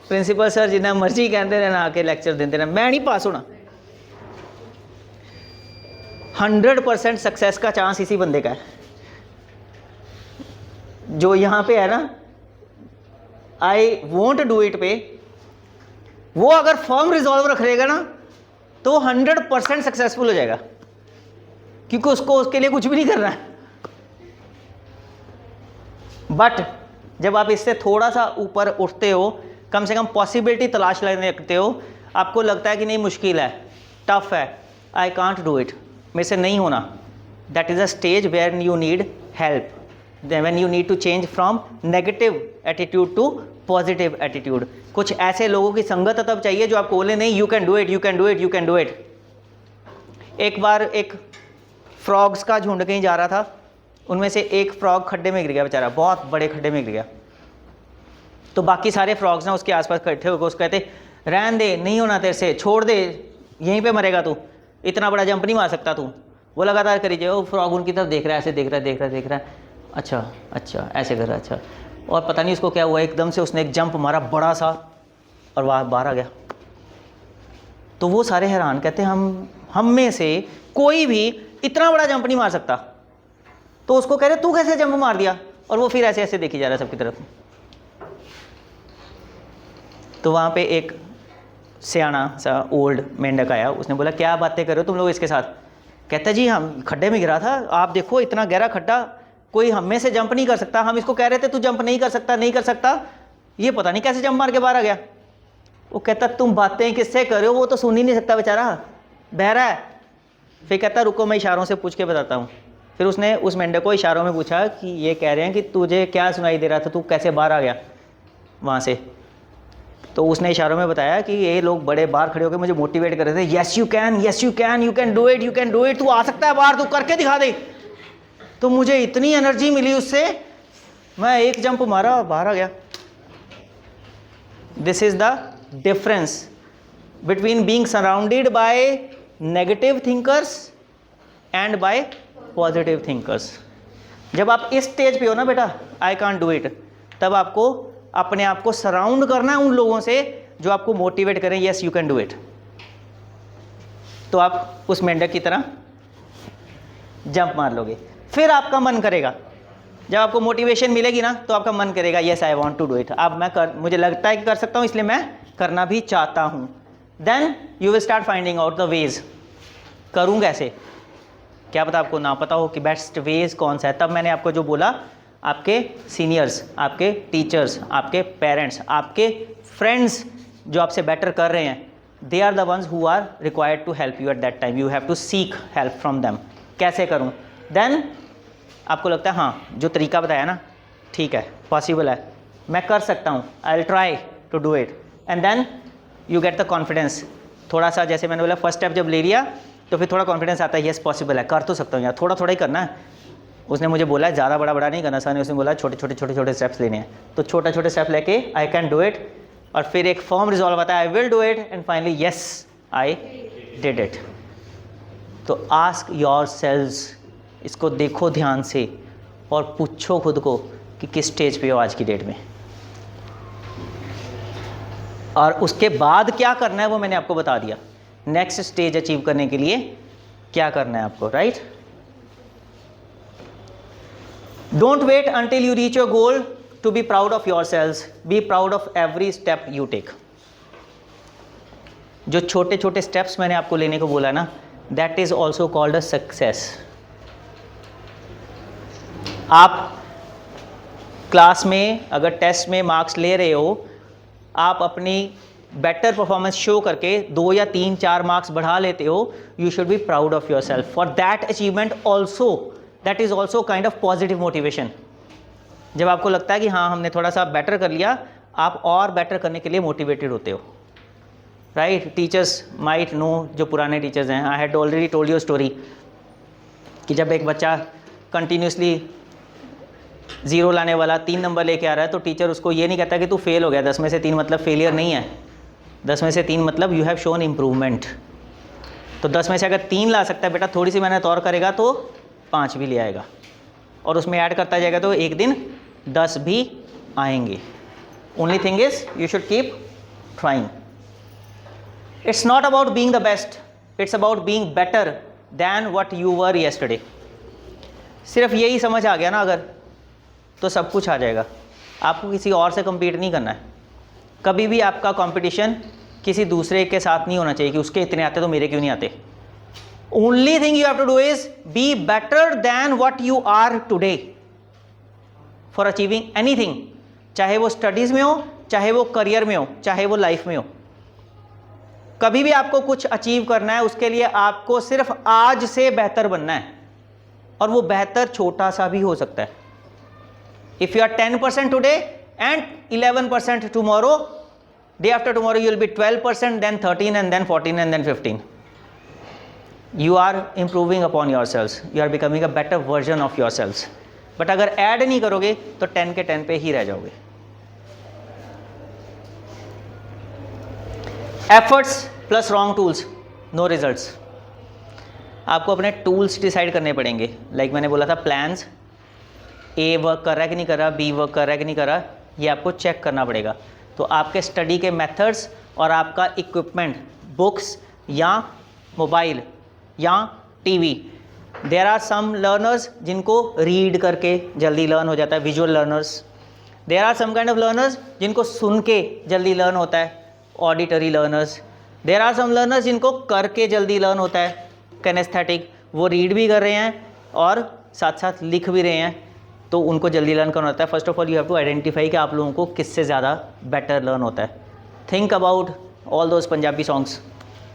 प्रिंसिपल सर जिन्ना मर्जी कहते रहना, आके लेक्चर देते रहना, मैं नहीं पास होना। 100% सक्सेस का चांस इसी बंदे का है जो यहाँ पे है ना, आई वॉन्ट डू इट पे। वो अगर फर्म रिजॉल्व रख लेगा ना, तो 100% सक्सेसफुल हो जाएगा, क्योंकि उसको उसके लिए कुछ भी नहीं करना है। बट जब आप इससे थोड़ा सा ऊपर उठते हो, कम से कम पॉसिबिलिटी तलाश लेने लगते हो, आपको लगता है कि नहीं मुश्किल है, टफ है, आई कांट डू इट, मेरे से नहीं होना, that is a stage where you need help, when you need to change from negative attitude to positive attitude. कुछ ऐसे लोगों की संगत तब चाहिए जो आपको बोले नहीं, you can do it, you can do it, you can do it. एक बार एक फ्रॉग्स का झुंड कहीं जा रहा था, उनमें से एक फ्रॉग खड्डे में गिर गया बेचारा, बहुत बड़े खड्डे में गिर गया। तो बाकी सारे फ्रॉग्स ना उसके आसपास इकट्ठे होकर उसको कहते रहन दे, नहीं होना तेरे से, छोड़ दे, यहीं पे मरेगा तू। इतना बड़ा जंप नहीं मार सकता तू। वो लगातार करी जाए, वो फ्रॉग उनकी तरफ देख रहा है, ऐसे देख रहा है, अच्छा अच्छा ऐसे कर रहा है, अच्छा। और पता नहीं उसको क्या हुआ, एकदम से उसने एक जंप मारा बड़ा सा और वहाँ बाहर आ गया। तो वो सारे हैरान, कहते हैं हम में से कोई भी इतना बड़ा जंप नहीं मार सकता। तो उसको कह रहे तू कैसे जंप मार दिया, और वो फिर ऐसे ऐसे देखी जा रहा है सबकी तरफ। तो वहाँ पे एक सियाना सा ओल्ड मेंढक आया, उसने बोला क्या बातें कर रहे हो तुम लोग इसके साथ। कहता जी हम खड्डे में गिरा था, आप देखो इतना गहरा खड्डा, कोई हम में से जंप नहीं कर सकता। हम इसको कह रहे थे तू जंप नहीं कर सकता, ये पता नहीं कैसे जंप मार के बाहर आ गया। वो कहता तुम बातें किससे कर रहे हो, वो तो सुन ही नहीं सकता बेचारा, बहरा है। फिर कहता रुको मैं इशारों से पूछ के बताता हूँ। फिर उसने उस मेंढक को इशारों में पूछा कि ये कह रहे हैं कि तुझे क्या सुनाई दे रहा था, तू कैसे बाहर आ गया वहाँ से। तो उसने इशारों में बताया कि ये लोग बड़े बाहर खड़े होकर मुझे मोटिवेट कर रहे थे, yes you can, you can do it, तू आ सकता है बाहर, तू करके दिखा दे। तो मुझे इतनी एनर्जी मिली उससे, मैं एक जंप मारा बाहर आ गया। This is the difference between being surrounded by negative thinkers and bye positive thinkers. जब आप इस स्टेज पे हो ना बेटा, आई कांट डू इट, तब आपको अपने आप को सराउंड करना है उन लोगों से जो आपको मोटिवेट करें, yes you can do it. तो आप उस मेंढक की तरह जंप मार लोगे, फिर आपका मन करेगा। जब आपको मोटिवेशन मिलेगी ना तो आपका मन करेगा yes I want to do it. अब मुझे लगता है कि कर सकता हूँ, इसलिए मैं करना भी चाहता हूँ। Then you will start finding out the ways, करूँ कैसे, क्या पता आपको ना पता हो कि बेस्ट वेज कौन सा है। तब मैंने आपको जो बोला, आपके सीनियर्स, आपके टीचर्स, आपके पेरेंट्स, आपके फ्रेंड्स जो आपसे बेटर कर रहे हैं, they are the ones who are required to help you at that time. You have to seek help from them. कैसे करूं? देन आपको लगता है हाँ जो तरीका बताया ना ठीक है, पॉसिबल है, मैं कर सकता हूँ, I will try to do it, and then you get the confidence. थोड़ा सा जैसे मैंने बोला फर्स्ट स्टेप जब ले लिया तो फिर थोड़ा कॉन्फिडेंस आता है, यस पॉसिबल है, कर तो सकता हूँ यार, थोड़ा थोड़ा ही करना है। उसने मुझे बोला है ज़्यादा बड़ा नहीं करना सर ने, उसने बोला छोटे छोटे स्टेप्स लेने हैं। तो छोटे स्टेप लेके आई कैन डू इट, और फिर एक फर्म रिजॉल्व आता है I will do it, and finally yes I did it. तो आस्क योर सेल्व्स, इसको देखो ध्यान से और पूछो खुद को कि किस स्टेज पे हो आज की डेट में, और उसके बाद क्या करना है वो मैंने आपको बता दिया। नेक्स्ट स्टेज अचीव करने के लिए क्या करना है आपको, right? Don't wait until you reach your goal to be proud of yourselves. Be proud of every step you take. जो छोटे छोटे स्टेप्स मैंने आपको लेने को बोला ना, that is also called a success. आप क्लास में अगर टेस्ट में मार्क्स ले रहे हो, आप अपनी बेटर परफॉर्मेंस शो करके 2 या 3 4 मार्क्स बढ़ा लेते हो, you should be proud of your self for that achievement also. That is also kind of positive motivation. जब आपको लगता है कि हाँ हमने थोड़ा सा बेटर कर लिया, आप और बेटर करने के लिए मोटिवेटेड होते हो, राइट? टीचर्स माइट नो, जो पुराने टीचर्स हैं, I had already told you story कि जब एक बच्चा कंटिन्यूसली 0 लाने वाला 3 नंबर लेके आ रहा है, तो टीचर उसको ये नहीं कहता कि तू फेल हो गया, 10 में से 3 मतलब फेलियर नहीं है, 10 में से 3 मतलब यू हैव शोन इम्प्रूवमेंट। तो 10 में से अगर 3 ला सकता है बेटा, थोड़ी सी मेहनत और करेगा तो 5 भी ले आएगा, और उसमें ऐड करता जाएगा तो एक दिन 10 भी आएंगे। Only thing is you should keep trying. It's not about being the best, it's about being better than what you were yesterday. सिर्फ यही समझ आ गया ना अगर, तो सब कुछ आ जाएगा। आपको किसी और से compete नहीं करना है। कभी भी आपका कंपटीशन किसी दूसरे के साथ नहीं होना चाहिए कि उसके इतने आते तो मेरे क्यों नहीं आते। Only thing you have to do is be better than what you are today for achieving anything, चाहे वो स्टडीज़ में हो, चाहे वो करियर में हो, चाहे वो लाइफ में हो। कभी भी आपको कुछ अचीव करना है, उसके लिए आपको सिर्फ आज से बेहतर बनना है, और वो बेहतर छोटा सा भी हो सकता है। If you are 10% today and 11% tomorrow, day after tomorrow you will be 12%, then 13, and then 14, and then 15. You are improving upon yourselves. You are becoming a better version of yourselves. But अगर add नहीं करोगे तो 10 के 10 पे ही रह जाओगे। Efforts plus wrong tools, no results. आपको अपने टूल्स डिसाइड करने पड़ेंगे। लाइक मैंने बोला था प्लान्स, ए वर्क कर रहा है कि नहीं कर रहा, बी वर्क कर रहा है कि नहीं कर रहा, ये आपको चेक करना पड़ेगा। तो आपके स्टडी के मेथड्स और आपका इक्विपमेंट, बुक्स या मोबाइल या TV. There are some learners जिनको रीड करके जल्दी लर्न हो जाता है, visual learners. There are some kind of learners जिनको सुन के जल्दी लर्न होता है, auditory learners. There are some learners जिनको करके जल्दी लर्न होता है, कैनेस्थेटिक। वो रीड भी कर रहे हैं और साथ साथ लिख भी रहे हैं, तो उनको जल्दी लर्न करना होता है। First of all you have to identify कि आप लोगों को किससे ज़्यादा बेटर लर्न होता है। Think about all those Punjabi songs.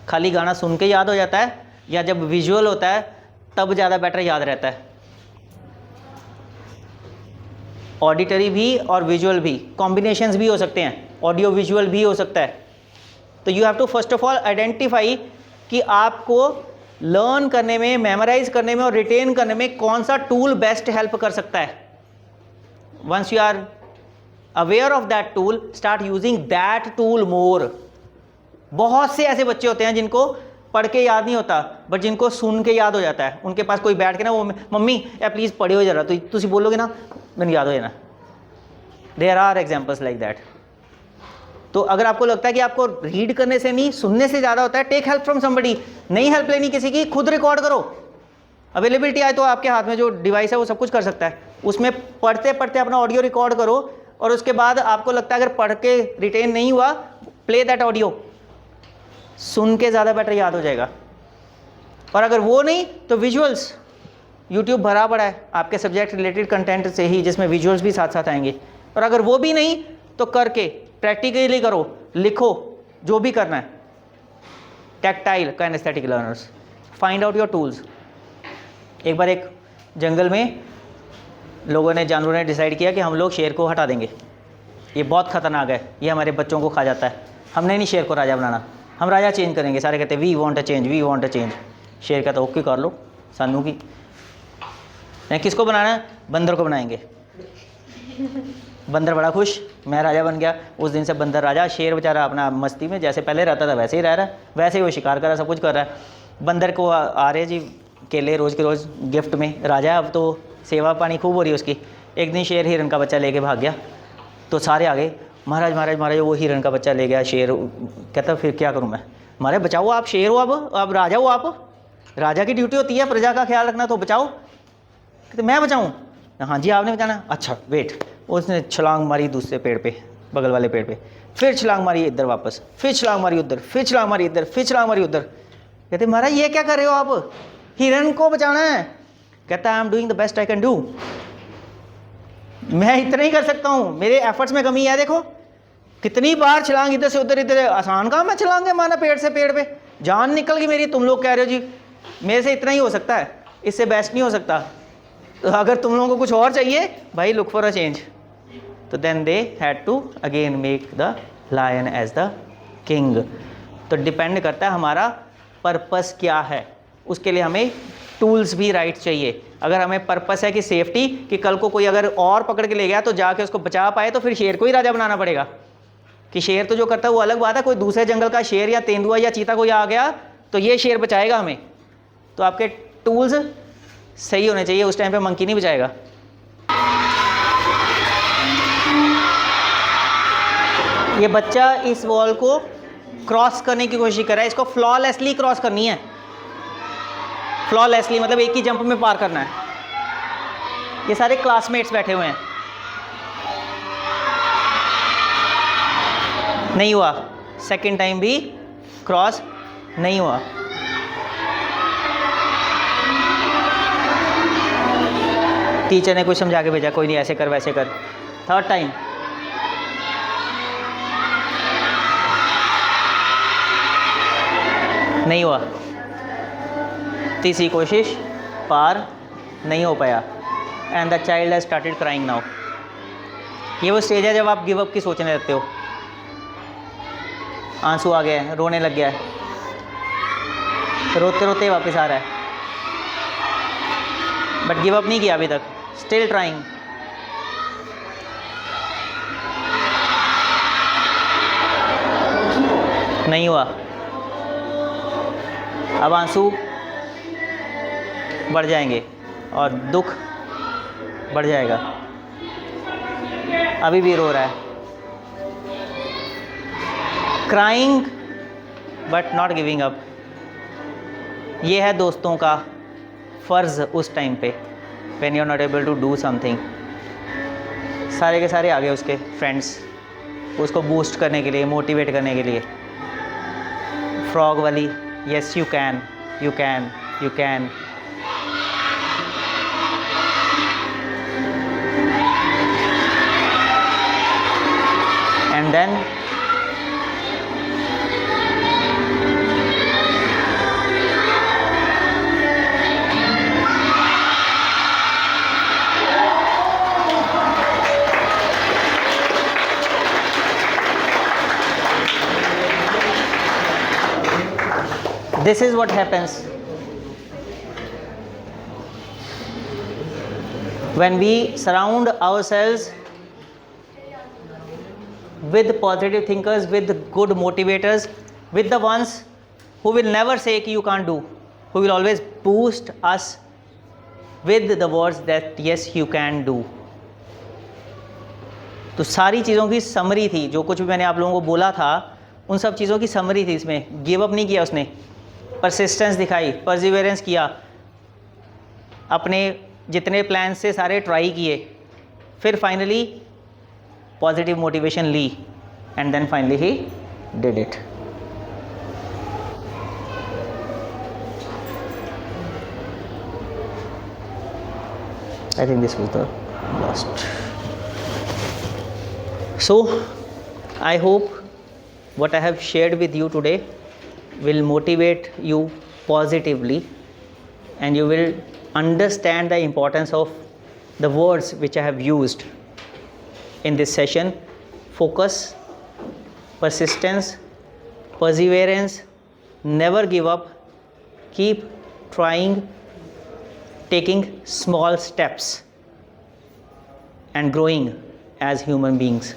खाली गाना सुन के याद हो जाता है या जब विजुअल होता है तब ज़्यादा बेटर याद रहता है? ऑडिटरी भी और विजुअल भी, कॉम्बिनेशंस भी हो सकते हैं, ऑडियो विजुअल भी हो सकता है। तो you have to first of all identify कि आपको लर्न करने में, मेमोराइज करने में और रिटेन करने में कौन सा टूल बेस्ट हेल्प कर सकता है। Once you are aware of that tool, start using that tool more. बहुत से ऐसे बच्चे होते हैं जिनको पढ़ के याद नहीं होता, बट जिनको सुन के याद हो जाता है। उनके पास कोई बैठ के ना, वो मम्मी या प्लीज़ पढ़ियो जरा, तो तुम बोलोगे ना मैंने याद हो जाना। There are examples like that. तो अगर आपको लगता है कि आपको रीड करने से नहीं सुनने से ज़्यादा होता है, टेक हेल्प फ्रॉम समबडी। नहीं हेल्प लेनी किसी की, खुद रिकॉर्ड करो। अवेलेबिलिटी आए तो आपके हाथ में जो डिवाइस है वो सब कुछ कर सकता है, उसमें पढ़ते पढ़ते अपना ऑडियो रिकॉर्ड करो, और उसके बाद आपको लगता है अगर पढ़ के रिटेन नहीं हुआ, प्ले दैट ऑडियो, सुन के ज़्यादा बेटर याद हो जाएगा। और अगर वो नहीं तो विजुअल्स, यूट्यूब भरा पड़ा है आपके सब्जेक्ट रिलेटेड कंटेंट से ही, जिसमें विजुअल्स भी साथ साथ आएंगे। और अगर वो भी नहीं तो करके प्रैक्टिकली करो, लिखो, जो भी करना है। Tactile kinaesthetic learners, find out your tools. एक बार एक जंगल में लोगों ने, जानवरों ने डिसाइड किया कि हम लोग शेर को हटा देंगे, ये बहुत ख़तरनाक है, ये हमारे बच्चों को खा जाता है, हमने नहीं शेर को राजा बनाना, हम राजा चेंज करेंगे। सारे कहते we want a change, we want a change. शेर कहता ओके कर लो, सानू की नहीं, किसको बनाना है? बंदर को बनाएंगे। बंदर बड़ा खुश, मैं राजा बन गया। उस दिन से बंदर राजा, शेर बेचारा अपना मस्ती में जैसे पहले रहता था वैसे ही रह रहा है, वैसे ही वो शिकार कर रहा है, सब कुछ कर रहा है। बंदर को आ रहे जी केले रोज़ के रोज़ गिफ्ट में, राजा अब तो सेवा पानी खूब हो रही है उसकी। एक दिन शेर हिरन का बच्चा लेके भाग गया, तो सारे आ गए, महाराज महाराज महाराज वो हिरन का बच्चा ले गया। शेर कहता फिर क्या करूँ मैं? महाराज बचाओ, आप शेर हो, अब राजा हो, आप राजा की ड्यूटी होती है प्रजा का ख्याल रखना, तो बचाओ। कहते मैं बचाऊँ? हाँ जी आपने बचाना। अच्छा वेट। उसने छलांग मारी दूसरे पेड़ पे, बगल वाले पेड़ पे, फिर छलांग मारी इधर वापस, फिर छलांग मारी उधर, फिर छलांग मारी इधर, फिर छलांग मारी उधर। कहते महाराज ये क्या कर रहे हो आप? हिरन को बचाना है। कहता I am doing the best I can do, मैं इतना ही कर सकता हूँ, मेरे एफर्ट्स में कमी है। देखो कितनी बार छलांग इधर से उधर, इधर आसान काम है छलांग मारना पेड़ से पेड़ पे, जान निकल गई मेरी। तुम लोग कह रहे हो जी मेरे से इतना ही हो सकता है, इससे बेस्ट नहीं हो सकता। तो अगर तुम लोगों को कुछ और चाहिए भाई, लुक फॉर अ चेंज। तो then they had to again make the lion as the king. तो डिपेंड करता है हमारा पर्पस क्या है, उसके लिए हमें टूल्स भी राइट चाहिए। अगर हमें पर्पस है कि सेफ्टी, कि कल को कोई अगर और पकड़ के ले गया तो जाके उसको बचा पाए, तो फिर शेर को ही राजा बनाना पड़ेगा। कि शेर तो जो करता है वो अलग बात है, कोई दूसरे जंगल का शेर या तेंदुआ या चीता कोई आ गया तो ये शेर बचाएगा हमें। तो आपके टूल्स सही होने चाहिए, उस टाइम पे मंकी नहीं बचाएगा। ये बच्चा इस वॉल को क्रॉस करने की कोशिश कर रहा है, इसको फ्लॉलेसली क्रॉस करनी है। फ्लॉलेसली मतलब एक ही जंप में पार करना है। ये सारे क्लासमेट्स बैठे हुए हैं, नहीं हुआ। सेकंड टाइम भी क्रॉस नहीं हुआ। टीचर ने कुछ समझा के भेजा, कोई नहीं ऐसे कर वैसे कर। थर्ड टाइम नहीं हुआ। तीसरी कोशिश पार नहीं हो पाया। And the child has started crying now. ये वो स्टेज है जब आप गिव अप की सोचने लगते हो, आंसू आ गया है, रोने लग गया है, रोते रोते वापस आ रहा है, बट गिव अप नहीं किया अभी तक, स्टिल ट्राइंग। नहीं हुआ। अब आंसू बढ़ जाएंगे और दुख बढ़ जाएगा। अभी भी रो रहा है, crying but not giving up. ये है दोस्तों का फ़र्ज़ उस टाइम पे, when you are not able to do something. सारे के सारे आ गए उसके फ्रेंड्स उसको बूस्ट करने के लिए, मोटिवेट करने के लिए। फ्रॉग वाली, yes you can, you can, you can. And then this is what happens when we surround ourselves with positive thinkers, with good motivators, with the ones who will never say कि you can't do, who will always boost us with the words that yes you can do। तो सारी चीज़ों की summary थी, जो कुछ भी मैंने आप लोगों को बोला था उन सब चीज़ों की समरी थी इसमें। गिव अप नहीं किया उसने, परसिस्टेंस दिखाई, परसिवियरेंस किया, अपने जितने प्लान से सारे ट्राई किए, फिर फाइनली पॉजिटिव मोटिवेशन ली and then finally he did it. I think this was the last. So I hope what I have shared with you today will motivate you positively, and you will understand the importance of the words which I have used in this session: focus, persistence, perseverance, never give up, keep trying, taking small steps and growing as human beings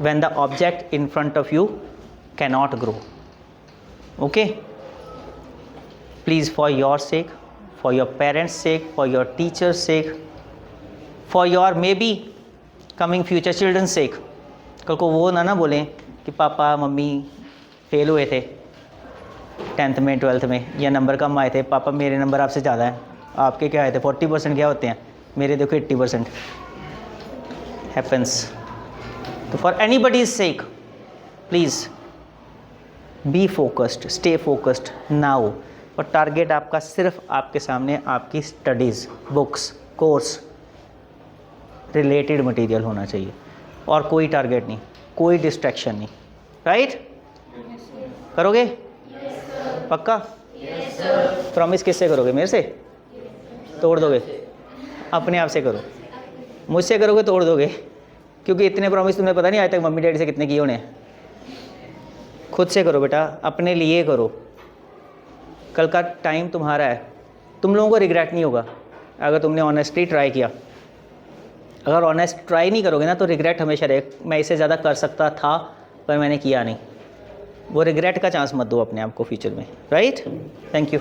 when the object in front of you cannot grow. Okay, please, for your sake, for your parents' sake, for your teachers' sake, for your maybe coming future children's sake, कल को वो ना बोलें कि papa mummy fail हुए थे 10th में 12th में, या नंबर कम आए थे, पापा मेरे नंबर आपसे ज़्यादा हैं, आपके क्या आए थे 40% क्या होते हैं, मेरे देखो 80%। हैपन्स। तो for anybody's sake please be focused, stay focused now. और टारगेट आपका सिर्फ आपके सामने आपकी studies, books, course related material होना चाहिए, और कोई टारगेट नहीं, कोई डिस्ट्रैक्शन नहीं। राइट? करोगे? पक्का? प्रॉमिस किससे करोगे? मेरे से? तोड़ दोगे? अपने आप से करो। मुझसे करोगे तोड़ दोगे, क्योंकि इतने प्रॉमिस तुमने पता नहीं आज तक मम्मी डैडी से कितने किए होने। खुद से करो बेटा, अपने लिए करो। कल का टाइम तुम्हारा है, तुम लोगों को रिग्रेट नहीं होगा अगर तुमने ऑनेस्टली ट्राई किया। अगर ऑनेस्ट ट्राई नहीं करोगे ना तो रिग्रेट हमेशा रहेगा, मैं इससे ज़्यादा कर सकता था पर मैंने किया नहीं। वो रिग्रेट का चांस मत दो अपने आप को फ्यूचर में। राइट? Thank you.